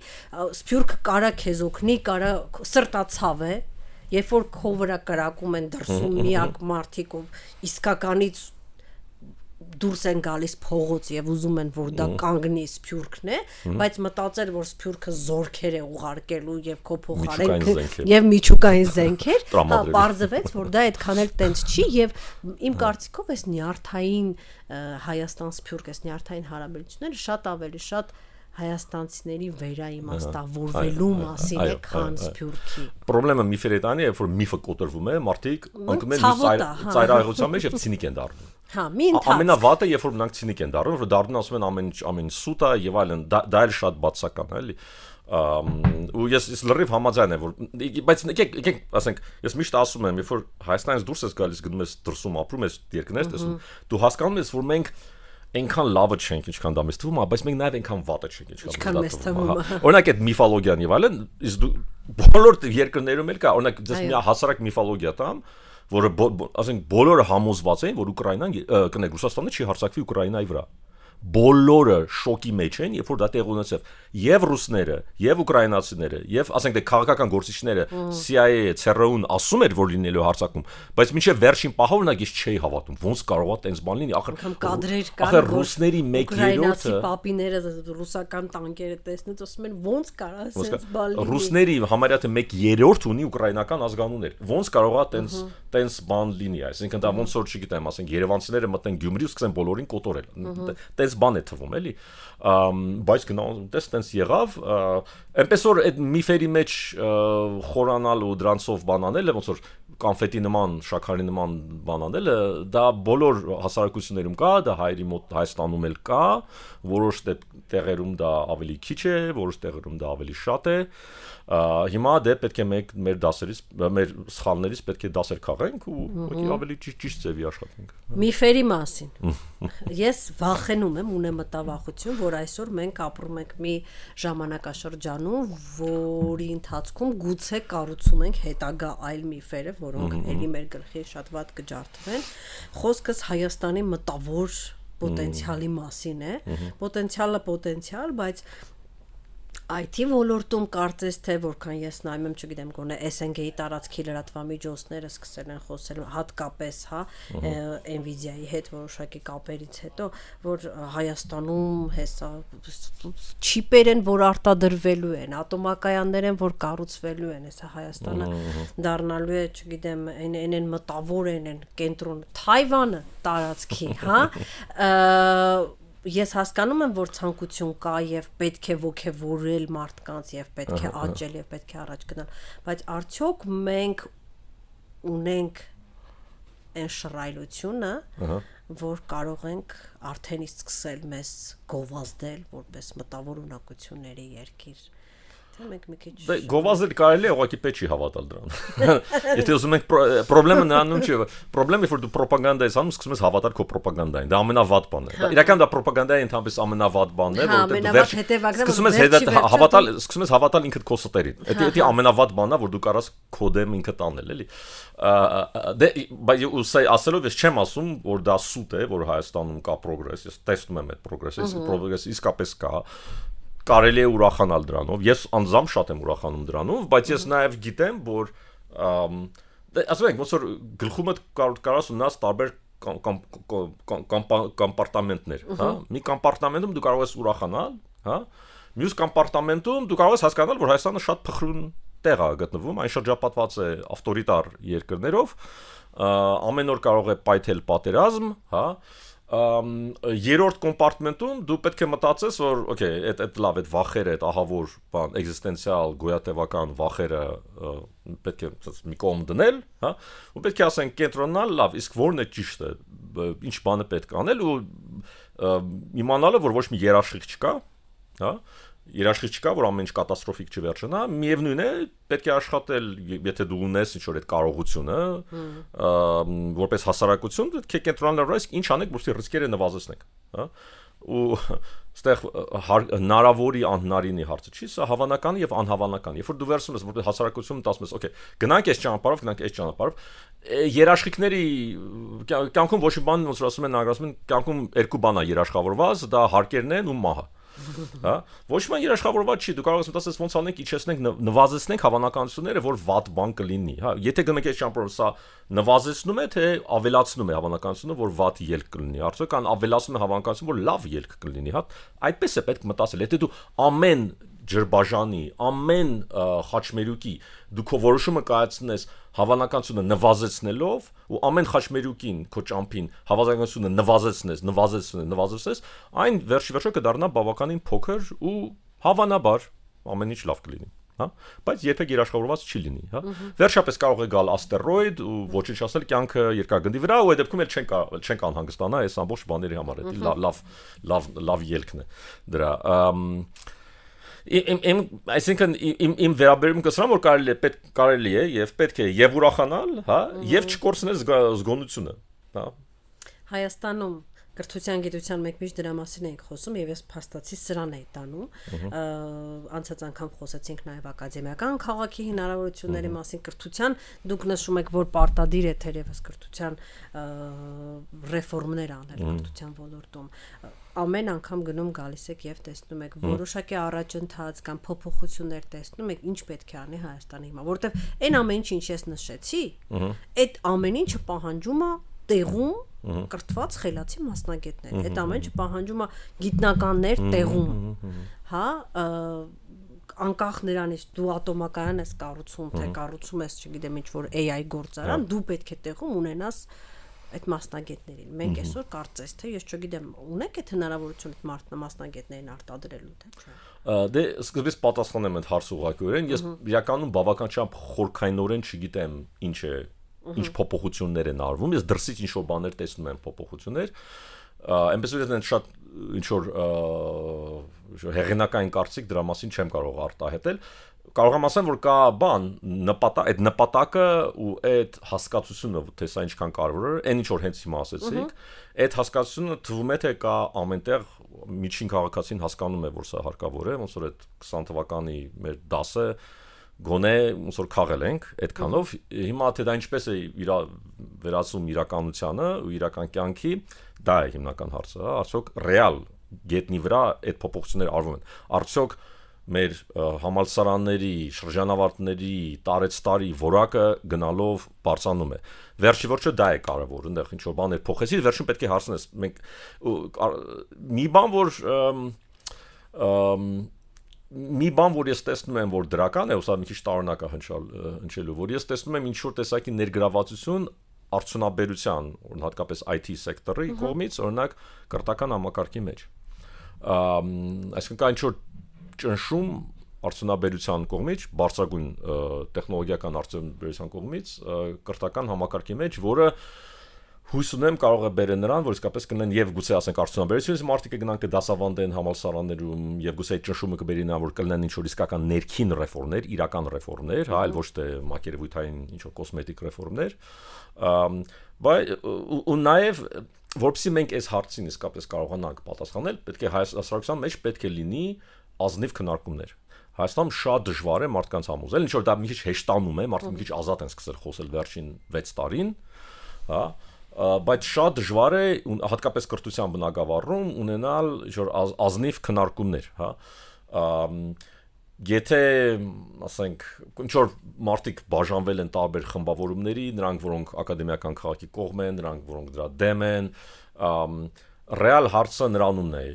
Սփյուռքը կարա քեզ օգնի, կարա սրտացավ է, երբ որ քո վրա կրակում են դրսում միակ մարդիկ, ով իսկականից դուրս են գալիս փողոց եւ ուզում են որ դա կանգնի Սփյուռքն է, բայց մտածել որ Սփյուռքը զորքեր է ուղարկելու եւ քո փոխարեն եւ միջուկային զենքեր, բարձվեց որ դա այդքան էլ տենց չի եւ իմ կարծիքով էս նյարդային Հայաստան-Սփյուռք, էս նյարդային հարաբերությունները շատ ավելի շատ հայաստանցիների վերաիմաստավորվելու մասին է քան Սփյուռքի։ Պրոբլեմը միֆերի տանի է, որ միֆը կոտրվում է, մարդիկ ընկնում են ծայրահեղության մեջ եւ ցինիկ են դառնում։ Հա, մի ընթաց։ Ամենավատը, երբ որ նրանք ցինիկ են դառնում, որ դառնում ասում են ամեն սուտ է եւ այլն, դա էլ շատ բացական է, էլի։ Ու ես լրիվ համաձայն եմ, որ բայց եկեք, ասենք, ես միշտ ասում եմ, երբ որ Հայաստանից դուրս ես գալիս, գնում ես դրսում ապրում ես, երկրներ տեսնում, դու հասկանում ես, որ մենք այնքան լավը չենք, ինչքան դա մեզ թվում է, բայց մենք նաև այնքան վատը չենք, ինչքան մեզ թվում է։ Օրինակ այդ միֆոլոգիան եւ այլն, իսկ դու բոլոր երկրներում էլ կա, օրինակ դες մի հասարակ միֆոլոգիա տամ, որը ասենք բոլորը համոզված են, որ Ուկրաինան կնեք Ռուսաստանը չի հարձակվի Ուկրաինայի վրա։ Բոլորը շոկի մեջ են, երբ որ դա տեղ ունեցավ, եւ ռուսները, եւ ուկրաինացիները, եւ ասենք դե քաղաքական գործիչները, CIA-ը, ՑՌՈ-ն ասում էր, որ լինելու հարձակում, բայց մինչեւ վերջին պահը օրինակ ես չէի հավատում, ոնց կարող է տենց բան լինի, ախր ռուսների 1/3-ը ուկրաինացի պապիները ռուսական տանկերը տեսնած ասում են ոնց կարա ասենց բան լինի։ Ռուսների համարյա թե 1/3 ունի ուկրաինական ազգանուններ, ոնց կարող է տենց բան լինի, այսինքն դա ոնց որ չգիտեմ, ասենք երևանցիները մտնեն Գյումրի ու սկսեն բոլորին կոտորել։ Բան է թվում էլի բայց գնաց տենց եղավ այնպես որ այդ միֆերի մեջ խորանալ ու դրանցով բանանել ոնց որ կոնֆետի նման շաքարի նման բանանել դա բոլոր հասարակություններում կա դա հայերի մոտ Հայաստանում էլ կա որոշ տեղերում դա ավելի քիչ է որոշ տեղերում դա ավելի շատ է հիմա դե պետք է մեր դասերից մեր սխալներից պետք է դասեր քաղենք ու ավելի ճիշտ ձևի աշխատենք միֆերի մասին ես վախենում եմ ունեմ մտավախություն որ այսօր մենք ապրում ենք մի ժամանակաշրջանում որի ընթացքում գուցե կառուցում ենք հետագա այլ միֆերը որոնք ելի մեր գլխի շատ վատ կջարդվեն խոսքս Հայաստանի մտավոր պոտենցիալի մասին է պոտենցիալ բայց IT ոլորտում կարծես թե որքան ես նայում եմ, չգիտեմ, գոնե SNG-ի տարածքի լրատվամիջոցները սկսել են խոսել հատկապես, հա, Nvidia-ի հետ որոշակի կապերից հետո, որ Հայաստանում հեսա չիպեր են, որ արտադրվելու են, ատոմակայաններ են, որ կառուցվելու են, հեսա Հայաստանը դառնալու է, չգիտեմ, այն մտավոր են կենտրոն Թայվանը տարածքի, հա, Ես հասկանում եմ, որ ցանկություն կա եւ պետք է ոգևորել մարդկանց եւ պետք է աճել եւ պետք է առաջ գնալ, բայց արդյոք մենք ունենք այն շռայլությունը, որ կարող ենք արդեն իսկ սկսել մեզ գովազդել որպես մտավոր ունակությունների երկիր։ Մենք մի քիչ գովազդել կարելի է, ուղղակի պետք չի հավատալ դրան։ Եթե ուզում ենք պրոբլեմը նրանում չի, պրոբլեմը որ դու պրոպագանդա ես անում, սկսում ես հավատալ քո պրոպագանդային։ Դա ամենավատ բանն է։ Իրական դա պրոպագանդայի ընդհանրապես ամենավատ բանն է, որովհետեւ սկսում ես հավատալ ինքդ քո ստերին։ Դա ամենավատ բանն է, որ դու կարաս քո դեմ ինքդ անել, էլի։ Դե բայց ասելով ես չեմ ասում, որ դա սուտ է, որ Հայաստանում կա պրոգրես։ Ես տեսնում եմ այդ պրոգրեսը, իսկապես կա։ Կարելի է ուրախանալ դրանով։ Ես անձամբ շատ եմ ուրախանում դրանով, բայց ես նաև գիտեմ, որ ասում ենք, ոնց որ գլխումդ կարաս ունենաս տարբեր կոմպարտամենտներ, հա։ Մի կոմպարտամենտում դու կարող ես ուրախանալ, հա։ Մյուս կոմպարտամենտում դու կարող ես հասկանալ, որ Հայաստանը շատ փխրուն տեղ է գտնվում, այն շրջապատված է ավտորիտար երկրներով, ամեն օր կարող է պայթել պատերազմ, հա։ երրորդ կոմպարտմենտում դու պետք է մտածես, որ օքեյ, այդ լավ, այդ վախերը, այդ ահավոր բան, էգզիստենցիալ, գոյատևական վախերը պետք է մի կողմ դնել, հա, ու պետք է ասենք կենտրոնալ, լավ, իսկ որն է ճիշտը, ինչ բանը պետք է անել ու իմանալը, որ ոչ մի երաշխիք չկա, հա, երաշխիք չկա, որ ամեն ինչ կատաստրոֆիկ չվերջանա, միևնույն է, պետք է աշխատել, եթե դու ունես ինչ-որ այդ կարողությունը, որպես հասարակություն, պետք է կենտրոնալ ռիսկ, ինչ անեք, որպեսզի ռիսկերը նվազեցնեք, հա, ու այստեղ հնարավորի անհնարինի հարցը չի, սա հավանական եւ անհավանական։ Երբ որ դու վերցնում ես որպես հասարակություն, ասում ես, օքեյ, գնանք այս ճանապարհով, գնանք այս ճանապարհով, երաշխիքների կյանքում ոչ մի բան ոնց որ ասում են, ասում են, կյանքում երկու բան է երաշխավորված, դա հարկերն են ու մահը։ Հա, ոչ մի երաշխավորված չի, դու կարող ես մտածես ոնց անենք, իջեցնենք, նվազեցնենք հավանականությունները, որ վատ բան կլինի, հա, եթե գնանք այս ճանապարհով, սա նվազեցնում է, թե ավելացնում է հավանականությունը, որ վատ ելք կլինի, արդյոք կան ավելացնում է հավանականությունը, որ լավ ելք կլինի, հա, այդպես է պետք մտածել, եթե դու ամեն ջրբաժանի, ամեն խաչմերուկի դու քո որոշումը կայացնես հավանականությունը նվազեցնելով ու ամեն խաչմերուկին քո ճամփին հավանականությունը նվազեցնես, այն վերջի կդառնա բավականին փոքր ու հավանաբար ամեն ինչ լավ կլինի, հա, բայց երբեք երաշխավորված չի լինի, հա։ Վերջապես կարող է գալ աստերոիդ ու ոչինչ ասել կյանքը երկրագնդի վրա ու այդ դեպքում էլ չենք անհանգստանա այս ամբողջ բաների համար, լավ ելքն է դրա այսինքն իմ վերաբերումը կսրամ որ կարելի է եւ պետք է եւ ուրախանալ, հա, եւ չկորցնել զգոնությունը, հա։ Հայաստանում կրթության գիտության մեկ միշտ դրա մասին ենք խոսում եւ ես փաստացի սրան էի տանում անցած անգամ խոսեցինք նաեւ ակադեմիական քաղաքի հնարավորությունների մասին կրթության դուք նշում եք որ պարտադիր է թերևս կրթության ռեֆորմներ անել կրթության ոլորտում ամեն անգամ գնում գալիս եք եւ տեսնում եք որոշակի առաջընթաց կամ փոփոխություններ տեսնում եք ինչ պետք է անի Հայաստանը հիմա որովհետեւ այն ամեն ինչ ես նշեցի այդ ամեն ինչը պահանջում է տեղում կրթված խելացի մասնագետներ այդ ամեն ինչը պահանջում է գիտնականներ տեղում հա անկախ նրանից դու ատոմակայան ես կառուցում թե կառուցում ես չգիտեմ ինչ որ AI գործարան դու պետք է տեղում ունենաս այդ մասնագետներին մենք այսօր կարծես թե ես չգիտեմ ունեք այդ հնարավորություն այդ մասնագետներին արտադրելու թե չէ դե սկզբից պատասխանեմ այդ հարցը ուղղակիորեն ես իրականում բավականաչափ խորքայնորեն չգիտեմ ինչ է ինչ փոփոխություններ են արվում ես դրսից ինչ որ բաներ տեսնում եմ փոփոխություններ այնպես որ ես շատ ինչ որ հեղինակային կարծիք դրա մասին չեմ կարող արտահայտել կարող եմ ասեմ որ կա բան այդ նպատակը ու այդ հասկացությունը թե սա ինչքան կարևոր է այն ինչ որ հենց հիմա ասեցիք այդ հասկացությունը թվում է թե կա ամենտեղ միջին քաղաքացին հասկանում է որ սա հարկավոր է ոնց որ այդ 20 թվականի մեր դասը գոնե ոնց որ քաղել ենք այդքանով հիմա թե դա ինչպես է վերածում իրականությանը ու իրական կյանքի դա է հիմնական հարցը հա արդյոք ռեալ գետնի վրա այդ փոփոխությունները արվում են արդյոք մեր համալսարանների շրջանավարտների տարեցտարի որակը գնալով բարձրանում է վերջի վերջը դա է կարևոր այնտեղ ինչ որ բաներ փոխեցի վերջում պետք է հարցնես մենք մի բան որ ես տեսնում եմ որ դրական է ու սա մի քիչ տարօրինակ է հնչելու որ ես տեսնում եմ ինչ որ տեսակի ներգրավվածություն արդյունաբերության հատկապես IT սեկտորի կողմից օրինակ կրթական համակարգի մեջ այսինքն կա ինչ որ ճնշում արդյունաբերության կողմից բարձրագույն տեխնոլոգիական արդյունաբերության կողմից կրթական համակարգի մեջ որը հույս ունեմ կարող է բերել նրան որ իսկապես կնեն եւ գուցե ասենք արդյունաբերությունից մարդիկ կգնան կդասավանդեն համալսարաններում եւ գուցե այդ ճնշումը կբերի նրան որ կլինեն ինչ որ իսկական ներքին ռեֆորմներ իրական ռեֆորմներ հա այլ ոչ թե մակերևույթային ինչ որ կոսմետիկ ռեֆորմներ բայց ու նաեւ որովհետեւ մենք այս հարցին իսկապես կարողանանք պատասխանել պետք է հասարակության մեջ պետք է լինի ազնիվ քննարկումներ Հայաստանում շատ դժվար է մարդկանց համոզել ինչ որ դա մի քիչ հեշտանում է մարդիկ մի քիչ ազատ են սկսել խոսել վերջին 6 տարին հա բայց շատ դժվար է հատկապես կրթության բնագավառում ունենալ ինչ որ ազնիվ քննարկումներ հա եթե ասենք ինչ որ մարդիկ բաժանվել են տարբեր խմբավորումների նրանք որոնք ակադեմիական քաղաքի կողմ են նրանք որոնք դրա դեմ են ռեալ հարցը նրանումն է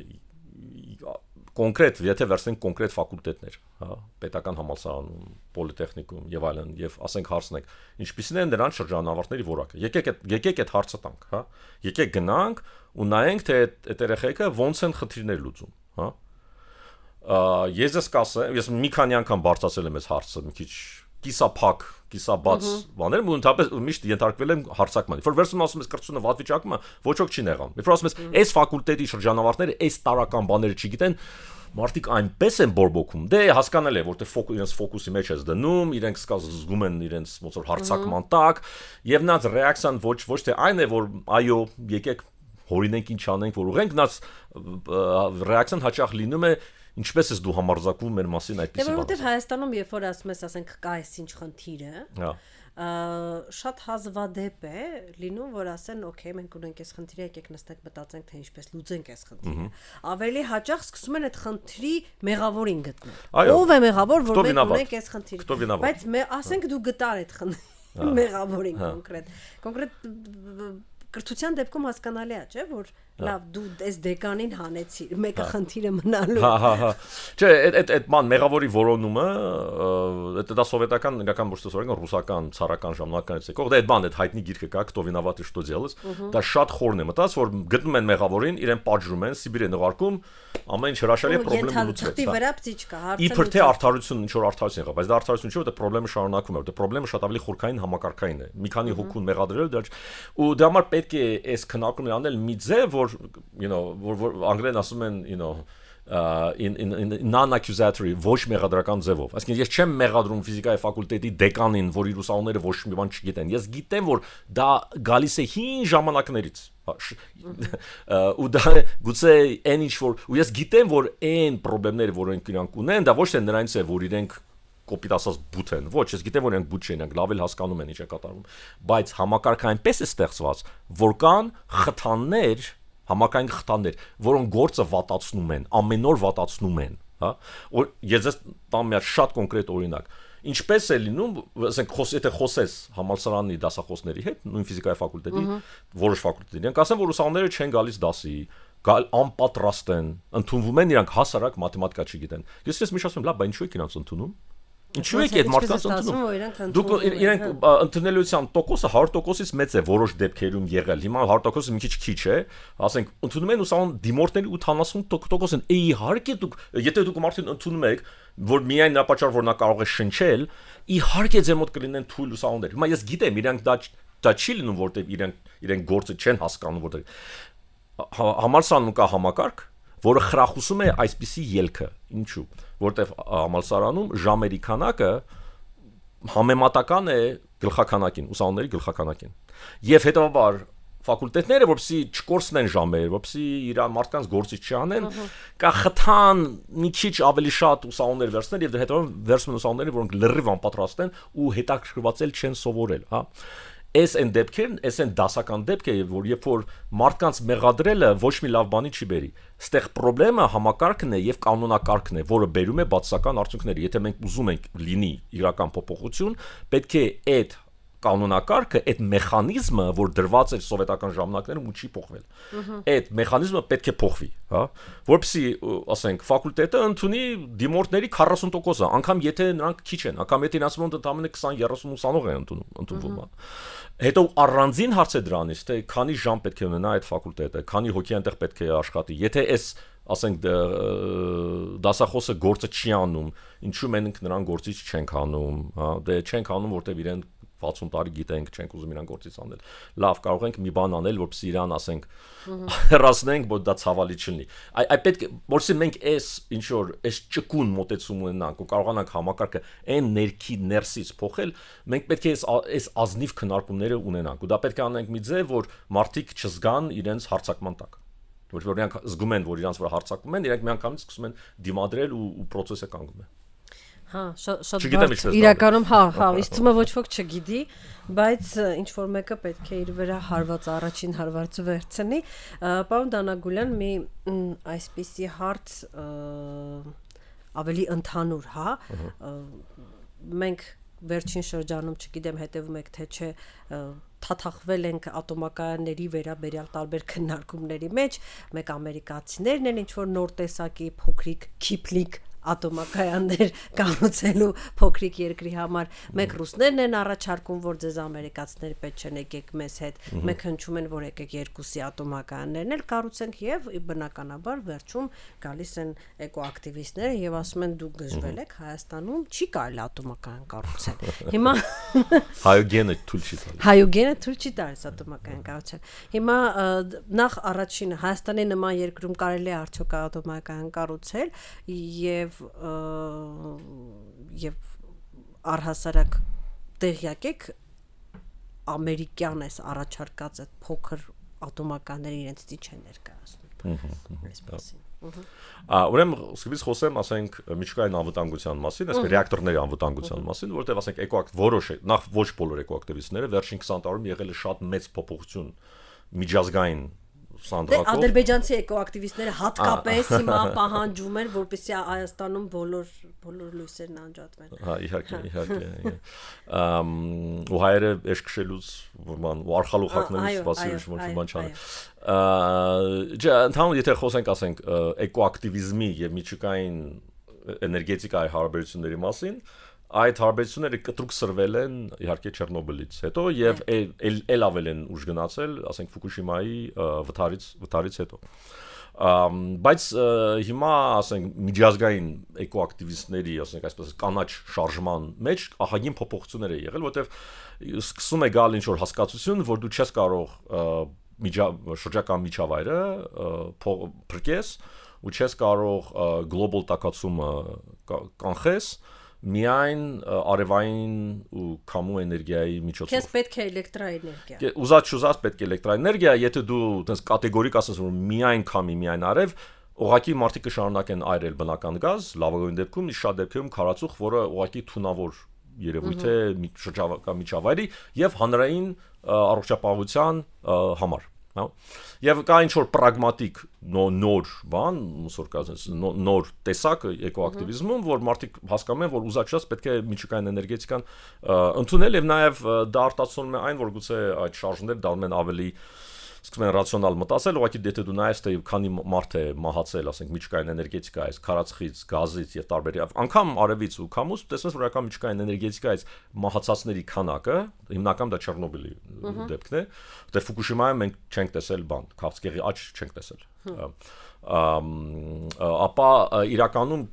կոնկրետ, եթե վերցնենք կոնկրետ ֆակուլտետներ, հա, պետական համալսարանում, պոլիտեխնիկում եւ այլն, եւ ասենք հարցնենք, ինչպիսին են նրանց շրջանավարտների որակը։ Եկեք այդ հարցը տանք, հա։ Եկեք գնանք ու նայենք, թե այդ երեխեքը ոնց են խնդիրներ լուծում, հա։ Ես կասեմ, ես մի քանի անգամ բարձրացել եմ այս հարցը, մի քիչ կիսափակ, կիսաբաց բաներ, ու ընդհանրապես միշտ ենթարկվել եմ հարցակման։ Որ վերցնում ասում ես կրթությունը վատ վիճակում է, ոչ ոք չի նեղան։ Երբ ասում ես, այս ֆակուլտետի շրջանավարտները այս տարական բաները չգիտեն, մարդիկ այնպես են բորբոքում։ Դե հասկանալ է, որտեղ իրենց ֆոկուսի մեջ ես դնում, իրենք զգում են իրենց ոնց որ հարցակման տակ, եւ նրանց ռեակցիան ոչ թե այն է, որ այո, եկեք հորինենք ինչ անենք, որ ուղենք, նրանց ռեակցիան հաճախ լինում է ինչպես ես դու համարձակվում մեր մասին այդպեսի բան։ Որովհետև Հայաստանում երբ որ ասում ես, ասենք կա այսինչ խնդիրը, շատ հազվադեպ է լինում, որ ասեն, օքեյ, մենք ունենք այս խնդիրը, եկեք նստենք մտածենք, թե ինչպես լուծենք այս խնդիրը։ Ավելի հաճախ սկսում են այդ խնդրի մեղավորին գտնել։ Ով է մեղավոր, որ մենք ունենք այս խնդիրը։ Բայց ասենք դու գտար այդ խնդրի մեղավորին կոնկրետ կրթության դեպքում հասկանալի է, չէ՞, որ լավ դու այս դեկանին հանեցիր, մեկը խնդիրը մնալու։ Հա։ Չէ, այդ ման մեղավորի որոնումը, դա սովետական իրական բուժտեսորեն ռուսական ցարական ժամանակից եկող, դա այդ բան, այդ հայտնի գիրքը կա, Кто виноват и что делать, դա շատ խորն է մտած, որ գտնում են մեղավորին, իրեն պատժում են, Սիբիր են ուղարկում, ամեն ինչ հրաշալի է, խնդրեմը լուծվեց։ Վրա պտիչ կա, հարցը։ Իբր թե արդարություն, ինչ որ արդարություն եղավ, բայց դա արդարություն չէ, դա խնդրեմը շարունակվում է, դա խնդրեմը շատ ավելի խորքային համակարգային է։ Մի քանի հոգուն մեղադրել դա ու դա համար պետք է այս քննարկումն անել մի ձև, որ որ անգլերեն ասում են, in non-accusatory, ոչ մեղադրական ձևով։ Այսինքն ես չեմ մեղադրում ֆիզիկայի ֆակուլտետի դեկանին, որ իր ուսանողները ոչ մի բան չգիտեն։ Ես գիտեմ, որ դա գալիս է հին ժամանակներից։ Ու դա գուցե այն ինչ որ ու ես գիտեմ, որ այն խնդիրները, որոնք իրանք ունեն, դա ոչ թե նրանից է, որ իրենք կոպիտ ասած բութ են։ Ոչ, ես գիտեմ, որ իրենք բութ չեն, իրենք լավ էլ հասկանում են ինչ է կատարվում։ Բայց համակարգը այնպես է ստեղծված, որ կան խթաններ, համակարգային խթաններ, որոնք գործը վատացնում են, ամեն օր վատացնում են, հա։ Ես տամ մի շատ կոնկրետ օրինակ։ Ինչպես է լինում, ասենք, եթե խոսես համալսարանի դասախոսների հետ, նույն ֆիզիկայի ֆակուլտետի, որոշ ֆակուլտետի, իրենք ասեն, որ ուսանողները չեն գալիս դասի, անպատրաստ են, ընդունվում են, իրանք հասարակ մաթեմատիկա չգիտեն։ Ես միշտ ասում եմ, լավ, բա ինչու եք իրանք ընդունում։ Ինչու եք այդ մարդկանց ընդունում։ Դուք իրենք ընդունելության տոկոսը 100%-ից մեծ է որոշ դեպքերում եղել։ Հիմա 100%-ը մի քիչ է, ասենք, ընդունում են ուսանող դիմորդների 80% են։ Իհարկե դուք, եթե դուք մարդուն ընդունում եք, որ միայն նա պատճառ որ նա կարող է շնչել, իհարկե ձեր մոտ կլինեն թույլ ուսանողներ։ Հիմա ես գիտեմ, իրանք դա չի լինում, որտեղ իրենք գործը չեն հասկանում, որտեղ համալսարանում կա համակարգ, որը խրախուսում է այսպիսի ելքը։ Ինչու՞։ Որտեղ համալսարանում ժամերի քանակը համեմատական է գլխականակին, ուսանողների գլխականակին։ Եվ հետևաբար ֆակուլտետները, որպեսզի չկորցնեն ժամեր, որպեսզի իր մարդկանց գործի չանեն, կախթան մի քիչ ավելի շատ ուսանողներ վերցնել եւ հետո վերցնում են ուսանողները, որոնք լրիվ անպատրաստ են ու հետաքրքրված չեն սովորել, հա։ Այս են դեպքերն, այս են դասական դեպքերը, որ երբ որ մարդկանց մեղադրելը ոչ մի լավ բանի չի բերի։ Ստեղ խնդրեմը համակարգն է եւ կանոնակարգն է, որը բերում է բացասական արդյունքներ։ Եթե մենք ուզում ենք լինի իրական փոփոխություն, պետք է այդ կանոնակարգը, այդ մեխանիզմը, որ դրված էր սովետական ժամանակներում ու չի փոխվել։ Այդ մեխանիզմը պետք է փոխվի, հա, որպեսզի, ասենք, ֆակուլտետը ընդունի դիմորդների 40%-ը, անգամ եթե նրանք քիչ են, անգամ եթե իրաց մոտ ընդամենը 20-30 ուսանող է ընդունվում, հա։ Հետո առանձին հարց է դրանից, թե քանի ժամ պետք է ունենա այդ ֆակուլտետը, քանի հոգի այնտեղ պետք է աշխատի։ Եթե այս, ասենք, դասախոսը գործը չի անում, ինչու մենք նրան գործից չենք անում, հա, դե չենք անում, որտեղ իրեն 60 տարի գիտենք, չենք ուզում իրան գործից անել։ Լավ, կարող ենք մի բան անել, որպեսզի իրան, ասենք, հեռացնենք, որ դա ցավալի չլինի։ Այ պետք է, որովհետեւ մենք այս ինչ որ այս ճկուն մոտեցում ունենանք ու կարողանանք համակարգը այն ներսից փոխել, մենք պետք է այս ազնիվ քննարկումները ունենանք։ Ու դա պետք է անենք մի ձև, որ մարդիկ չզգան իրենց հարցակման տակ։ Որ իրենք զգում են, որ իրենց վրա հարցակվում են, իրենք միանգամից սկսում են դիմադրել ու process-ը կանգնում է։ Հա, շատ բարդ իրականում, հա, իսկ թվում է ոչ ոք չգիտի, բայց ինչ որ մեկը պետք է իր վրա հարված առաջին հարվածը վերցնի։ Պարոն Դանագուլյան, մի այսպիսի հարց ավելի ընդհանուր, հա, մենք վերջին շրջանում, չգիտեմ, հետևում եք թե չէ, թաթախվել ենք ատոմակայանների վերաբերյալ տարբեր քննարկումների մեջ, մեկ ամերիկացիներն են ինչ որ նոր տեսակի փոքրիկ քիփլիկ ատոմակայաններ կառուցելու փոքրիկ երկրի համար, մեկ ռուսներն են առաջարկում, որ ձեզ ամերիկացիներ պետք չեն եկեք մեզ հետ, մեկ հնչում են, որ եկեք երկուսի ատոմակայաններն էլ կառուցենք եւ բնականաբար վերջում գալիս են էկոակտիվիստները եւ ասում են դուք գժվել եք Հայաստանում չի կարելի ատոմակայան կառուցել։ Հիմա Հայոգենը թույլ չի տալիս։ Հայոգենը թույլ չի տալիս ատոմակայան կառուցել։ Հիմա նախ առաջինը Հայաստանի նման երկրում կարելի է արդյոք ատոմակայան կառուցել եւ առհասարակ տեղյակ եք ամերիկյան էս առաջարկած այդ փոքր ատոմականները իրենց դի չեն ներկայացնում։ Ուրեմն սկզբից խոսեմ, ասենք միջուկային անվտանգության մասին, այսինքն ռեակտորների անվտանգության մասին, որտեղ ասենք որոշ նախ ոչ բոլոր էկոակտիվիստները վերջին 20 տարում եղել է շատ մեծ փոփոխություն միջազգային սանդղակով։ Ադրբեջանցի էկոակտիվիստները հատկապես հիմա պահանջում են, որպեսզի Հայաստանում բոլոր լույսերն անջատվեն։ Հա, իհարկե։ Ու հայերը էշքշելուց բան ու արխալուխակներից վասիրուշ ոչ բան չան։ Ընդհանուր եթե խոսենք, ասենք էկոակտիվիզմի եւ միջուկային էներգետիկայի հարաբերությունների մասին, այդ հարաբերությունները կտրուկ սրվել են իհարկե Չեռնոբիլից հետո եւ էլ ավել են ուժ գնացել, ասենք Ֆուկուշիմայի վթարից հետո։ Բայց հիմա, ասենք, միջազգային էկոակտիվիստների, ասենք այսպես կանաչ շարժման մեջ ահագին փոփոխություններ է եղել, որտեղ սկսում է գալ ինչ-որ հասկացություն, որ դու չես կարող շրջակա միջավայրը փրկես ու չես կարող գլոբալ տաքացումը կանխես միայն արևային ու քամու էներգիայի միջոցով։ Քեզ պետք է էլեկտրաէներգիա։ Ուզած պետք է էլեկտրաէներգիա, եթե դու այդպես կատեգորիկ ասես որ միայն քամի, միայն արև, ուղղակի մարդիկ կշարունակեն այրել բնական գազ, լավագույն դեպքում, շատ դեպքերում քարածուխ, որը ուղղակի թունավոր երևույթ է շրջակա միջավայրի եւ հանրային առողջապահության համար։ Եվ կա ինչ-որ պրագմատիկ նոր բան, ոնց կասես, նոր տեսակ էկոակտիվիզմում, որ մարդիկ հասկանում են, որ ուզած պետք է միջուկային էներգետիկան ընդունել եւ նաեւ դա արտացոլում է այն, որ գուցե այդ շարժները դառնեն ավելի սկսում են ռացիոնալ մտածել, ուղղակի եթե դու նայես թե քանի մարդ է մահացել, ասենք միջուկային էներգետիկայից, քարածխից, գազից եւ տարբեր անգամ արևից ու քամուց, տեսնես որ ակամ միջուկային էներգետիկայից մահացածների քանակը, հիմնական դա Չեռնոբիլի դեպքն է, դե Ֆուկուշիմայում մենք չենք տեսել բան, քաղցկեղի աճ չենք տեսել։ Ապա իրականում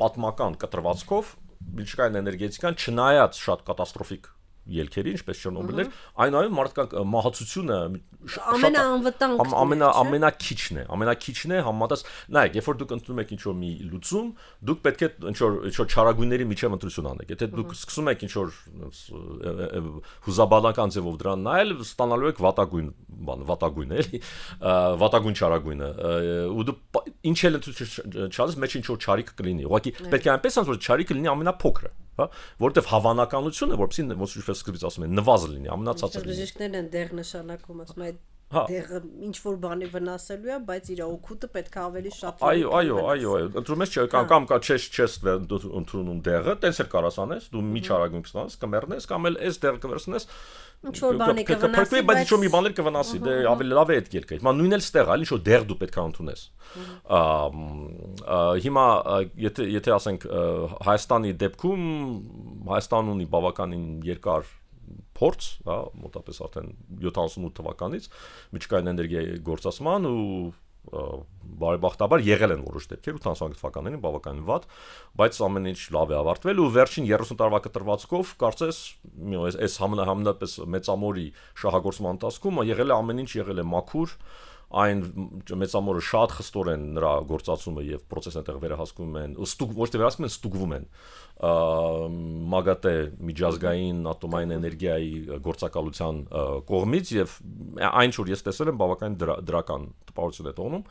պատմական կտրվածքով միջուկային էներգետիկան չնայած շատ կատաստրոֆիկ ելքերի, ինչպես Չեռնոբիլներ, այնուամենայնիվ մարդկանց մահացությունը ամենակիչն է համեմատած, նայեք, երբ որ դուք ընդունում եք ինչ-որ մի լուծում, դուք պետք է ինչ-որ չարագույնների միջև ընտրություն անեք։ Եթե դուք սկսում եք ինչ-որ հուզաբանական ձևով դրան նայել, ստանալու եք վատագույն էլի, վատագույն չարագույնը, ու դու ինչ էլ ընտրություն չանես, մեջ ինչ-որ չարիք կլինի։ Ուղղակի պետք է այնպես անց որ չարիքը լինի ամենափոքրը, հա, որովհետև հավանականությունը, որպեսզի ոնց որ սկզբից ասում են, նվազը լինի, ամենացածը լինի։ Բժիշկներն են դեղ նշանակում, ասում են դեղը ինչ որ բանի վնասելու է, բայց իր օգուտը պետք է ավելի շատ լինի։ Այո, ընտրում ես կամ կա չես ընդունում դեղը, տենց էլ կարաս անես, դու միջարագույն կստանաս, կմեռնես, կամ էլ այս դեղը կվերցնես, ինչ որ բանի կվնասի, բայց ինչ որ մի բաներ կվնասի, դե ավելի լավ է այդ ելքը։ Հիմա նույնն էլ ստեղ, այլ ինչ որ դեղ դու պետք է ընդունես։ Հիմա եթե ասենք Հայաստանի դեպքում Հայաստանն ունի բավականին երկար փորձ, հա, մոտապես արդեն 78 թվականից միջուկային էներգիայի գործածման ու բարեբախտաբար եղել են որոշ դեպքեր 85 թվականներին բավականին վատ, բայց ամեն ինչ լավ է ավարտվել ու վերջին 30 տարվա կտրվածքով կարծես այս համնապես մեծամորի շահագործման ընթացքում եղել է ամեն ինչ եղել է մաքուր, այն մեծամորը շատ խստորեն նրա գործածումը եւ պրոցեսն այնտեղ վերահսկում են, ոչ թե վերահսկում են, ստուգվում են ՄԱԳԱՏԵ միջազգային ատոմային էներգիայի գործակալության կողմից եւ այն ինչ որ ես տեսել եմ բավականին դրական տպավորություն է թողնում։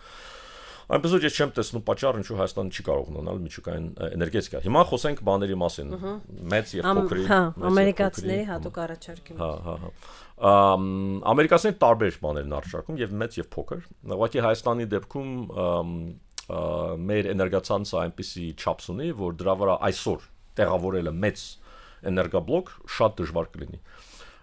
Այնպես որ ես չեմ տեսնում պատճառ ինչու Հայաստանը չի կարող ունենալ միջուկային էներգետիկա։ Հիմա խոսենք բաների մասին, մեծ եւ փոքրի, ամերիկացիների հատուկ առաջարկի։ Հա։ Ամերիկացիները տարբեր բաներ են առաջարկում եւ մեծ եւ փոքր։ Ուղղակի Հայաստանի դեպքում մեր էներգացանցը այնպեսի չափս ունի, որ դրա վրա այսօր տեղավորելը մեծ էներգաբլոկ շատ դժվար կլինի։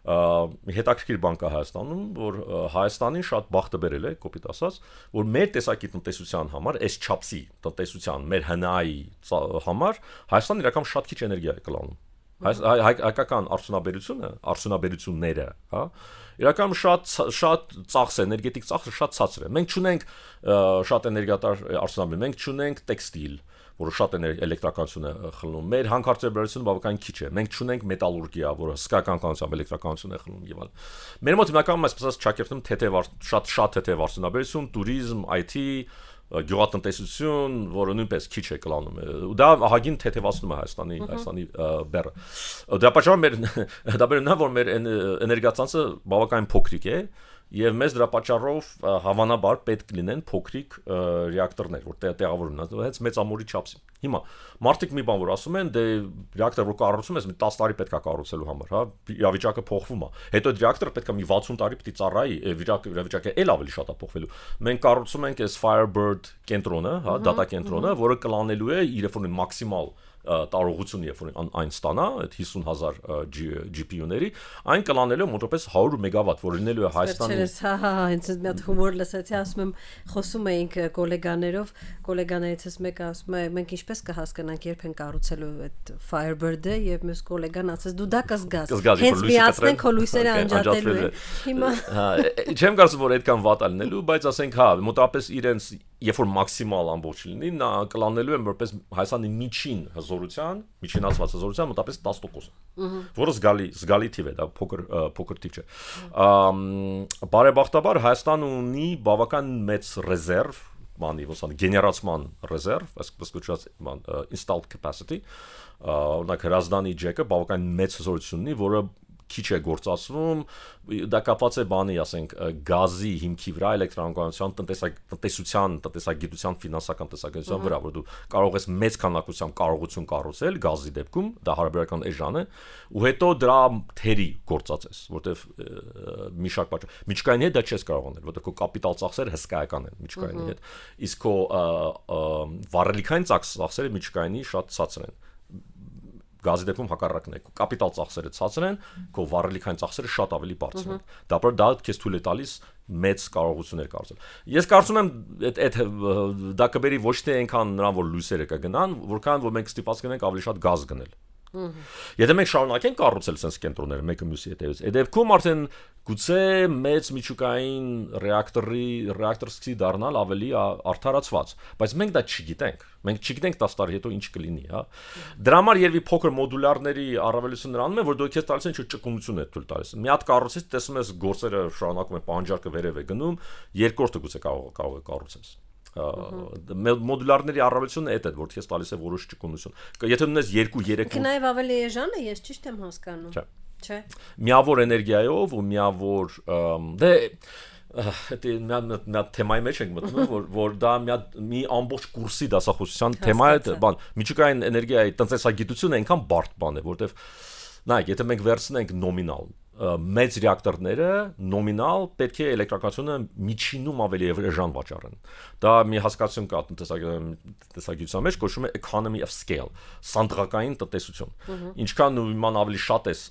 հետաքրքիր բան կա Հայաստանում, որ Հայաստանին շատ բախտը բերել է, կոպիտ ասած, որ մեր տեսակի տնտեսության համար, այս չափսի տնտեսության, մեր հնայի համար Հայաստանը իրական շատ քիչ էներգիա է կլանում։ Հայկական արդյունաբերությունները, հա, իրական շատ ծախս է, էներգետիկ ծախսը շատ ցածր է։ Մենք չունենք շատ էներգիատար արդյունաբերություն, մենք չունենք տեքստիլ, որը շատ էլեկտրականություն է խլում։ Մեր հանքարդյունաբերությունը բավականին քիչ է։ Մենք չունենք մետալուրգիա, որը հսկայական կանոնությամբ էլեկտրականություն է խլում եւ այլն։ Մեր մոտ հիմնականում այսպես ճակերտում շատ թեթև արդյունաբերություն, туриզմ, IT, գյուղատնտեսություն, որը նույնպես քիչ է կլանում։ Դա ահագին թեթևացնում է Հայաստանի բեռը։ Դա պատճառով դա բերում է, որ մեր էներգացանցը բավականին փոքրիկ է եւ մեզ դրա պատճառով հավանաբար պետք լինեն փոքրիկ ռեակտորներ, որ տեղավորվում են, հենց մեծ ամուրի չափսի։ Հիմա մարդիկ մի բան որ ասում են, դե ռեակտոր որ կառուցում ես, մի 10 տարի պետք է կառուցելու համար, հա, իրավիճակը փոխվում է։ Հետո այդ ռեակտորը պետք է մի 60 տարի պիտի ծառայի, իրավիճակը էլ ավելի շատ է փոխվելու։ Մենք կառուցում ենք այս Firebird կենտրոնը, հա, դատա կենտրոնը, որը կլանելու է իր երբ որ մաքսիմալ տարողություն երբ որ այն ստանա այդ 50,000 GPU-ների, այն կլանելու մոտավորապես 100 մեգավատ, որ լինելու է Հայաստանի։ Հա, հենց մի հատ հումոր լսեցի, ասում եմ, խոսում էինք գոլեգաներիցս մեկը ասում է, մենք ինչպես կհասկանանք երբ են կառուցելու այդ Firebird-ը, եւ մյուս գոլեգան ասես դու դա կզգաս։ Հենց միացնենք քո լույսերը անջատելու են։ Հիմա չեմ կարծում որ այդքան վատ է լինելու, բայց ասենք հա, մոտավորապես իրենց երբ որ մաքսիմալ ամբողջ լինի, նա կլանելու է որպես Հայաստանի միջին միջինացված հզորության մոտավորապես 10%, որը զգալի թիվ է, դա փոքր թիվ չէ։ Բարեբախտաբար Հայաստանը ունի բավական մեծ ռեզերվ, գեներացման ռեզերվ, այսպես կոչված installed capacity, օրինակ հրազդանի ջեկը բավական մեծ հզորություն ունի, որը քիչ է գործածվում, դա կապված է բանի, ասենք, գազի հիմքի վրա, էլեկտրաանկայունության, տնտեսագիտության, ֆինանսական տեսակետության վրա, որ դու կարող ես մեծ քանակությամբ կարողություն կառուցել գազի դեպքում, դա հարաբերական էժան է, ու հետո դրա թերի գործածես, որտեվ մի շարք պատճառ։ Միջկայինի հետ դա չես կարող անել, որտեվ քո կապիտալ ծախսերը հսկայական են միջկայինի հետ, իսկ քո վառելիքային ծախսերը միջկայինի շատ ցածր են։ Գազի դեպքում հակառակն է, կապիտալ ծախսերը ցածր են, քո վառելիքային ծախսերը շատ ավելի բարձր են։ Դա քեզ թույլ է տալիս մեծ կարողություններ կառուցել։ Ես կարծում եմ դա կբերի ոչ թե այնքան նրան որ լույսերը կգնան, որքան որ մենք ստիպված կնենք ավելի շատ գազ գնել։ Եթե մենք շարունակենք կառուցել sense կենտրոնները մեկը մյուսի հետևից, այդ դեպքում արդեն գուցե մեծ միջուկային ռեակտոր սկսի դառնալ ավելի արդարացված, բայց մենք դա չգիտենք։ Մենք չգիտենք 10 տարի հետո ինչ կլինի, հա։ Դրա համար երևի փոքր մոդուլյարների առավելությունը նրանում է, որ դու քեզ տալիս են ճկունություն է թույլ տալիս։ Մի հատ կառուցես, տեսնում ես գործերը շարունակում են, պահանջարկը վերև է գնում, երկրորդը գուցե կարող է կառուցես։ Մոդուլյարների առավելությունը այդ է, որ քեզ տալիս է որոշ ճկունություն։ Եթե ունես 2-3 Կնայև ավելի էժան է, ես ճիշտ եմ հասկանում։ Չէ։ Միավոր էներգիայով ու միավոր դե դա թեմայի մեջ ենք մտնում, որ դա մի ամբողջ կուրսի դասախոսության թեմա է, բան, միջուկային էներգիայի տնտեսագիտությունը այնքան բարդ բան է, որտեվ նայեք, եթե մենք վերցնենք նոմինալ մեծ ռեակտորները նոմինալ պետք է էլեկտրականությունը միջինում ավելի էժան վաճառեն։ Դա մի հասկացություն կա տնտեսագիտության մեջ, կոչվում է economy of scale, սանդղակային տնտեսություն։ Ինչքան նույնման ավելի շատ ես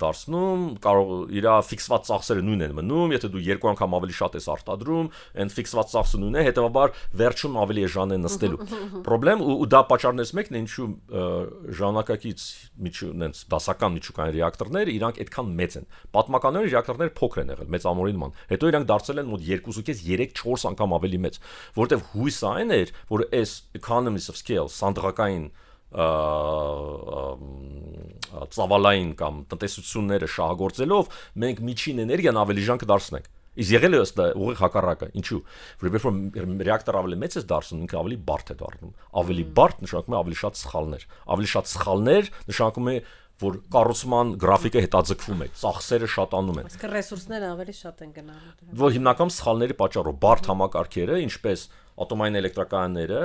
դարձնում, կարող իր ֆիքսված ծախսերը նույնն են մնում, եթե դու երկու անգամ ավելի շատ ես արտադրում, այն ֆիքսված ծախսը նույնն է, հետեւաբար վերջում ավելի էժան է նստելու։ Պրոբլեմ ու դա պատճառներից մեկն է, ինչու ժամանակակից նենց դասական միջուկային ռեակտորները իրանք այդքան մեծ են։ Պատմականորեն ռեակտորները փոքր են եղել, մեծ ամորի նման։ Հետո իրանք դարձել են մոտ 2.5-3-4 անգամ ավելի մեծ, որտեվ հույսը այն էր, որ այս economies of scale, սանդղակային ծավալային կամ տնտեսությունները շահագործելով մենք միջին էներգիան ավելի ժան կդարձնենք։ Իսկ եղել է ըստ ուղիղ հակառակը։ Ինչու՞։ Որովհետև ռեակտորը ավելի մեծ է դարձնում, ինքը ավելի բարդ է դառնում։ Ավելի բարդ նշանակում է ավելի շատ սխալներ։ Ավելի շատ սխալներ նշանակում է որ կառուցման գրաֆիկը հետաձգվում է, ծախսերը շատանում են։ Իսկ ռեսուրսները ավելի շատ են գնալու։ Որ հիմնական սխալների պատճառով բարդ համակարգերը, ինչպես ատոմային էլեկտրակայանները,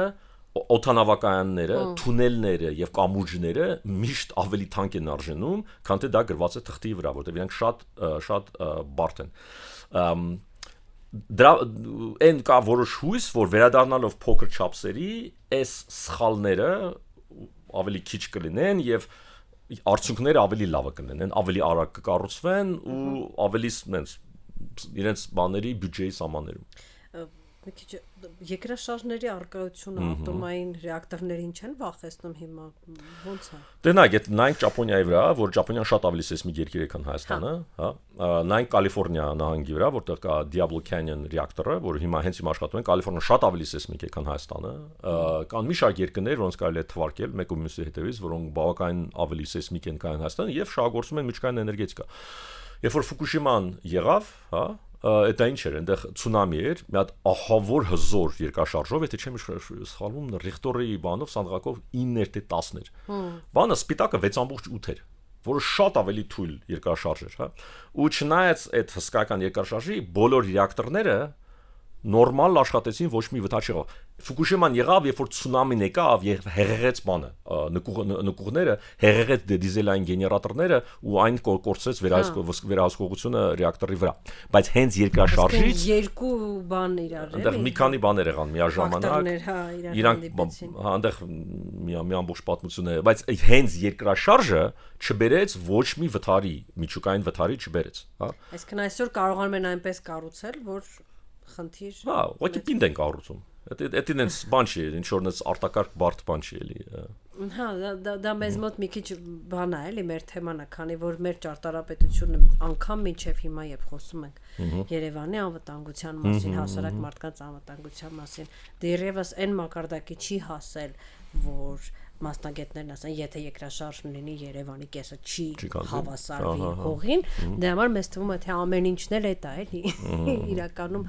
օդանավակայանները, թունելները եւ կամուրջները միշտ ավելի թանկ են արժենում, քան թե դա գրված է թղթի վրա, որտեղ իրանք շատ բարդ են։ Դրա այն կա որոշ հույս, որ վերադառնալով փոքր չափսերի, այս սխալները ավելի քիչ կլինեն եւ արդյունքները ավելի լավը կլինեն, ավելի արագ կկառուցվեն ու ավելի իրենց բաների բյուջեի սահմաններում։ Մի քիչ երկրաշարժների արկայությունը ատոմային ռեակտորներին չեն վախեցնում հիմա ո՞նց է։ Դե նայենք Ճապոնիայի վրա, որ Ճապոնիան շատ ավելի սեյսմիկ երկիր է, քան Հայաստանը, հա։ Նայենք Կալիֆոռնիա նահանգի վրա, որտեղ կա Diablo Canyon ռեակտորը, որ հենց հիմա աշխատում է, Կալիֆոռնիան շատ ավելի սեյսմիկ է, քան Հայաստանը։ Կան մի շարք երկրներ, որոնց կարելի է թվարկել մեկը մյուսի հետևից, որոնք բավականին ավելի սեյսմիկ են, քան Հայաստանը եւ շահագործում են միջուկային էներգետիկա։ Երբ որ Ֆուկուշիման եղավ, հա, Դա ինչ էր, այնտեղ ցունամի էր, մի հատ ահավոր հզոր երկրաշարժով, եթե չեմ սխալվում, Ռիխտորի բանով, սանդղակով 9-եր թե 10-ներ։ Բանը սպիտակը 6.8 էր, որը շատ ավելի թույլ երկրաշարժ էր, հա։ Ու չնայած այդ հսկայական երկրաշարժի բոլոր ռեակտորները նորմալ աշխատեցին, ոչ մի վտար չեղավ։ Ֆուկուշիման եղավ, երբ որ ցունամին եկավ եւ հեղեղեց բանը, նկուղները, հեղեղեց դիզելային գեներատորները ու այն կորցրեց վերահսկողությունը ռեակտորի վրա։ Բայց հենց երկրաշարժից երկու բան իրար էլի։ Այնտեղ մի քանի բաներ եղան միաժամանակ։ Իրանք այնտեղ մի ամբողջ պատմություն է, բայց հենց երկրաշարժը չբերեց ոչ մի վթարի, միջուկային վթարի չբերեց, հա։ Այսինքն այսօր կարողանում են այնպես կառուցել, որ խնդիր։ Հա, ուղղակի պինդ են կառուցում։ Դա ինձ բան չի, ինչ որ նենց արտակարգ բարդ բան չի էլի։ Հա, դա մեզ մոտ մի քիչ բան է, էլի մեր թեման է, քանի որ մեր ճարտարապետությունը անգամ մինչև հիմա երբ խոսում ենք Երևանի անվտանգության մասին, հասարակ մարդկանց անվտանգության մասին, դեռևս այն մակարդակի չի հասել, որ մասնագետներն ասեն, եթե երկրաշարժ լինի Երևանի կեսը չի հավասարվի հողին, դե համար մեզ թվում է թե ամեն ինչն էլ է դա էլի։ Իրականում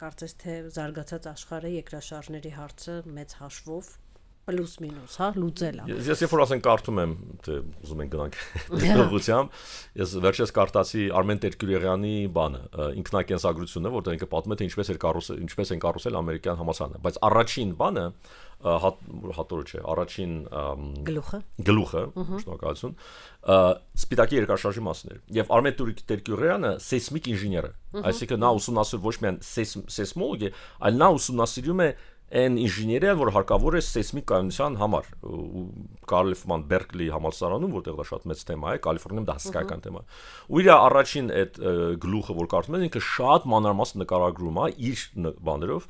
կարծես թե զարգացած աշխարհը երկրաշարժների հարցը մեծ հաշվով պլյուս մինուս, հա, լուծել է։ Ես երբ որ ասենք կարդում եմ, թե ուզում ենք գնանք ուղղությամբ, ես վերջերս կարդացի Արմեն Տեր-Գյուրեղյանի բանը, ինքնակենսագրությունը, որտեղ ինքը պատմում է, թե ինչպես են կառուցել ամերիկյան համալսարանը, բայց առաջին բանը հատորը չէ, առաջին գլուխը, շնորհակալություն, սպիտակի երկրաշարժի մասն էր։ Եվ Արմեն Տեր-Գյուրեղյանը սեյսմիկ ինժեներ է, այսինքն նա ուսումնասիրում ոչ միայն սեյսմոլոգ է, այլ նա ուսումնասիրում է այն ինժեներիա, որ հարկավոր է սեյսմիկ կայունության համար, Կարլֆման Բերկլի համալսարանում, որտեղ դա շատ մեծ թեմա է, Կալիֆոռնիայում դա հսկայական թեմա է։ Ու իր առաջին այդ գլուխը, որ կարդում են, ինքը շատ մանրամասն նկարագրում է իր բաներով,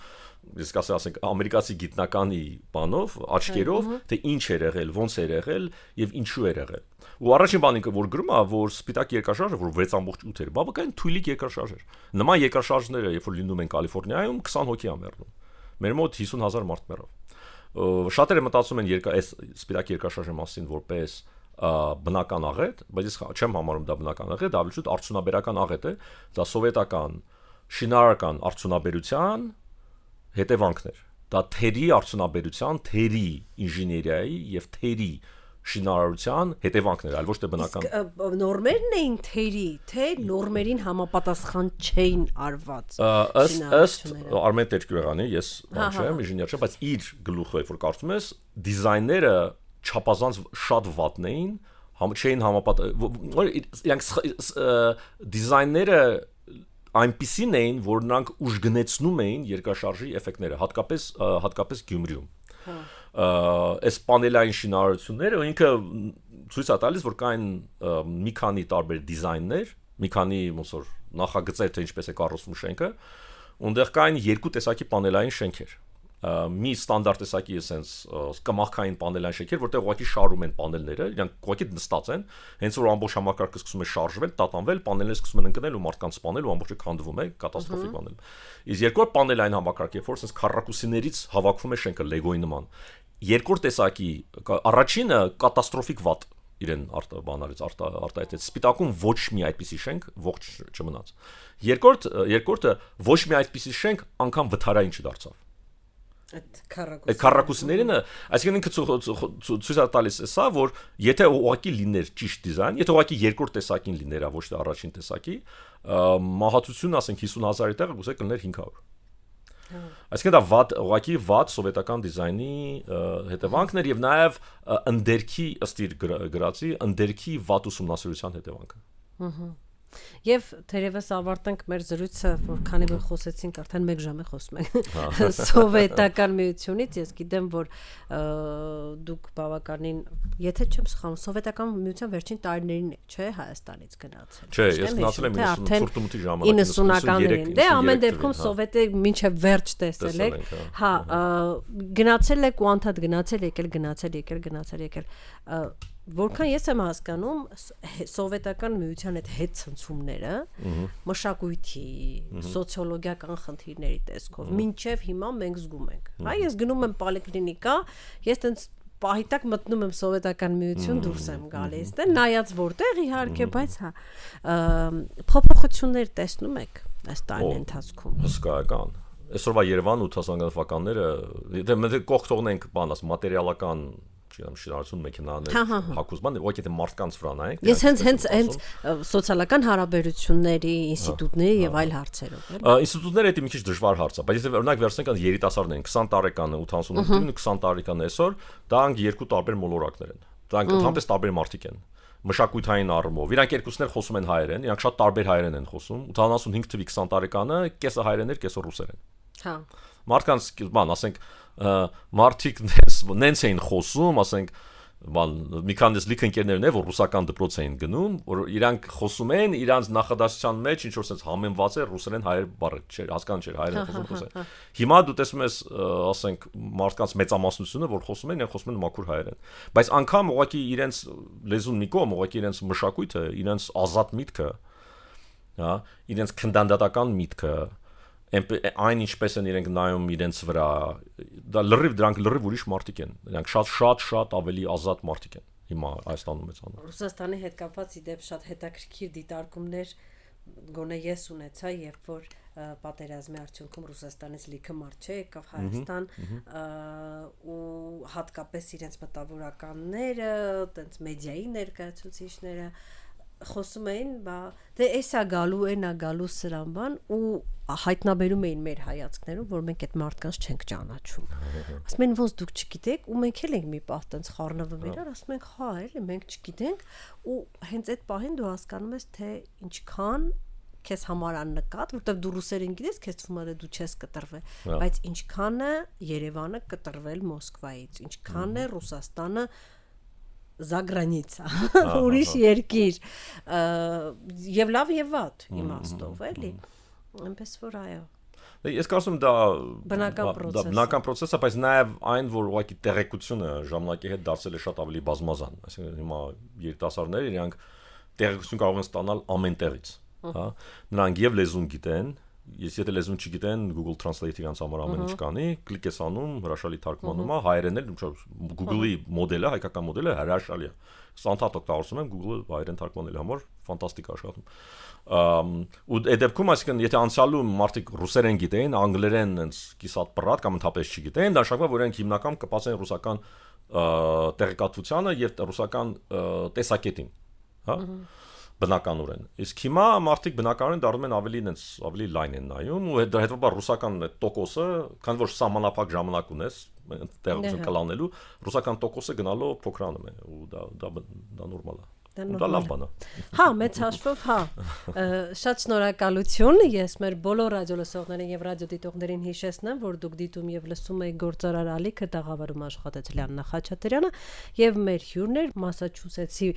իսկ ասենք ամերիկացի գիտնականի բանով, աչքերով, թե ինչ էր եղել, ոնց էր եղել եւ ինչու էր եղել։ Ու առաջին բանը որ գրում է, որ սպիտակ երկրաշարժը, որ 6.8 էր, բավական թույլիկ երկրաշարժ էր։ Նման երկրաշարժները, երբ որ լինում են Կալիֆոռնիայում, 20 հոգի է մեռնում։ Մեր մոտ 50,000 մարդ մեռավ։ Շատերը մտածում են այս սպիտակ երկրաշարժի մասին որպես բնական աղետ, բայց ես չեմ համարում դա բնական աղետ, դա ավելի շուտ արդյունաբերական աղետ է, դա սովետական շինարարական արդյունաբերության հետևանքներ։ Դա թերի արդյունաբերության, թերի ինժեներիայի եւ թերի շինարարության հետևանքներ, այլ ոչ թե բնական։ Նորմերն էին թերի, թե նորմերին համապատասխան չէին արված։ Ըստ Արմեն Տեր-Գյուրեղյանի, ես բան չեմ, ինժեներ չեմ, բայց իր գլուխը, որ կարծում ես, դիզայները չափազանց շատ վատն էին, չէին իրանք դիզայները այնպիսին էին, որ նրանք ուժգնեցնում էին երկրաշարժի էֆեկտները, հատկապես Գյումրիում։ Այս պանելային շինարարությունները ինքը ցույց է տալիս, որ կային մի քանի տարբեր դիզայններ, մի քանի ոնց որ նախագծեր, թե ինչպես է կառուցվում շենքը, ունդեղ կային երկու տեսակի պանելային շենքեր։ Մի ստանդարտ տեսակի էսենց կմախքային պանելային շենքեր, որտեղ ուղղակի շարում են պանելները, իրանք ուղղակի նստած են, հենց որ ամբողջ համակարգը սկսում է շարժվել, տատանվել, պանելները սկսում են ընկնել ու մարդկանց սպանել ու ամբողջը քանդվում է, կատաստրոֆիկ բանել։ Իսկ երկրորդ պանելային համակարգը, որ էսենց քառակուսիներից հավաքվում է շենքը Լեգոյի նման։ Երկրորդ տեսակի առաջինը կատաստրոֆիկ վատ իրեն արտահայտեց։ Սպիտակում ոչ մի այդպիսի շենք ողջ չմնաց։ Երկրորդը ոչ մի այդպիսի շենք անգամ վթարային չդարձավ։ Այդ քառակուսիներինը, այսինքն ինքը ցույց է տալիս սա, որ եթե ուղղակի լիներ ճիշտ դիզայն, եթե ուղղակի երկրորդ տեսակին լիներ, ոչ թե առաջին տեսակի, մահացությունը, ասենք 50,000-ի տեղը գուցե կլիներ 500։ Այսինքն դա ուղղակի վատ սովետական դիզայնի հետևանքներ եւ նաեւ ընդերքի ըստ իր գրածի ընդերքի վատ ուսումնասիրության հետևանքը։ Եվ թերևս ավարտենք մեր զրույցը, որ քանի որ խոսեցինք, արդեն 1 ժամ է խոսում ենք սովետական միությունից, ես գիտեմ, որ դուք բավականին, եթե չեմ սխալվում, սովետական միության վերջին տարիներին եք, չէ, Հայաստանից գնացել։ Չէ, ես գնացել եմ 98-ի ժամանակ 90-ականներին։ Դե ամեն դեպքում սովետը մինչև վերջ տեսել եք։ Հա, գնացել եք ու անդադ գնացել եկել։ Որքան ես եմ հասկանում, սովետական միության հետ ցնցումները մշակույթի, սոցիոլոգիական խնդիրների տեսքով մինչև հիմա մենք զգում ենք։ Հա, ես գնում եմ պոլիկլինիկա, ես տենց պահիտակ մտնում եմ սովետական միություն, դուրս եմ գալիս, դե նայած որտեղ իհարկե, բայց հա փոփոխություններ տեսնում եք այս տարիների ընթացքում։ Հսկայական։ Այսօրվա Երևան 80-ական թվականները, դե մենք կողք թողնենք բանաս մատերիալական շինարարություն մեքենաներ, հագուստներ, ոչ թե մարդկանց վրա նայենք։ Ես հենց սոցիալական հարաբերությունների, ինստիտուտների եւ այլ հարցերով, էլի։ Ինստիտուտները դա մի քիչ դժվար հարց է, բայց եթե օրինակ վերցնենք այն երիտասարդներին, 20 տարեկանը, 88-ին, 20 տարեկանը այսօր, դրանք երկու տարբեր մոլորակներ են։ Դրանք ընդհանրապես տարբեր մարդիկ են։ Մշակութային առումով։ Իրանք երկուսներ խոսում են հայերեն, իրանք շատ տարբեր հայերեն են խոսում։ 85 թվականի 20 տարեկանը կեսը հայերեն էր, կեսը ռուսերեն։ Հա։ Մարդկանց, բան, ասենք, մարդիկ նենց էին խոսում, ասենք, բան, մի քանի լիք ընկերներ ունեն, որ ռուսական դպրոց էին գնում, որ իրանք խոսում են, իրանց նախադասության մեջ ինչ որ sense համեմված է ռուսերեն հայեր բառը, չէ, հասկանում չէ, հայերեն խոսում ռուսերեն։ Հիմա դու տեսնում ես, ասենք, մարդկանց մեծամասնությունը, որ խոսում են, իրենք խոսում են մաքուր հայերեն։ Բայց անգամ ուղղակի իրենց լեզուն մի կողմ, ուղղակի իրենց մշակույթը, իրենց ազատ միտքը, հա, իրենց քննադատական միտքը այն ինչպես են իրենք նայում իրենց վրա, դա դրանք լրիվ ուրիշ մարդիկ են, նրանք շատ ավելի ազատ մարդիկ են հիմա Հայաստանում մեծանում։ Ռուսաստանի հետ կապված իդեպ շատ հետաքրքիր դիտարկումներ գոնե ես ունեցա, երբ որ պատերազմի արդյունքում Ռուսաստանից լիքը մարդ եկավ Հայաստան ու հատկապես իրենց մտավորականները, տենց մեդիայի ներկայացուցիչները խոսում էին, դե էսա գալու, այնա գալու սրան բան ու հայտնաբերում էին մեր հայացքներում, որ մենք այդ մարդկանց չենք ճանաչում։ Ասում են ոնց դուք չգիտեք ու մենք էլ ենք մի պահ տենց խառնվում իրար, ասում ենք հա, էլի մենք չգիտենք ու հենց այդ պահին դու հասկանում ես, թե ինչքան քեզ համար աննկատ, որտեղ դու ռուսերեն գիտես, քեզ թվում է դու չես կտրվել, բայց ինչքան է Երևանը կտրվել Մոսկվայից, ինչքան է Ռուսաստանը за граница, ուրիշ երկիր, եւ լավ եւ վատ իմաստով, էլի, այնպես որ այո։ Ես կարծում դա բնական process է, բայց նաեւ այն, որ ուղղակի տեղեկությունը ժամանակի հետ դարձել է շատ ավելի բազմազան, այսինքն հիմա երիտասարդները իրանք տեղեկություն կարող են ստանալ ամեն տեղից, հա, նրանք եւ լեզուն գիտեն, եթե լեզուն չգիտեն, Google Translate իրանց համար ամեն ինչ կանի, կլիկ ես անում, հրաշալի թարգմանում է, հայերեն էլ, Google-ի մոդելը, հայկական մոդելը հրաշալի է։ Սանտատ օգտագործում եմ Google-ը հայերեն թարգմանելու համար, ֆանտաստիկ աշխատում։ Ու այդ դեպքում, այսինքն, եթե անցյալում մարդիկ ռուսերեն գիտեին, անգլերեն այնց կիսատ պրատ կամ ընդհանրապես չգիտեին, դա նշանակում է, որ իրենք հիմնական կպասեն ռուսական տեղեկատվությանը եւ ռուսական տեսակետին, հա։ Բնականորեն։ Իսկ հիմա մարդիկ բնականորեն դառնում են ավելի լայն են նայում ու հետո ռուսական տոկոսը, քանի որ սահմանափակ ժամանակ ունես տեղեկություն կլանելու, ռուսական տոկոսը գնալով փոքրանում է ու դա նորմալ է։ Դա լավ բան է։ Հա, մեծ հաշվով, հա։ Շատ շնորհակալություն։ Ես մեր բոլոր ռադիոլսողներին եւ ռադիոդիտողներին հիշեցնեմ, որ դուք դիտում եւ լսում եք Գործարար Ալիքը տաղավարում աշխատել Աննա Խաչատրյանը եւ մեր հյուրն էր Մասաչուսեթսի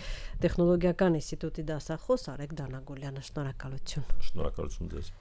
տեխնոլոգիական ինստիտուտի դասախոս Արեգ Դանագոլյանը։ Շնորհակալություն։ Շնորհակալություն ձեզ։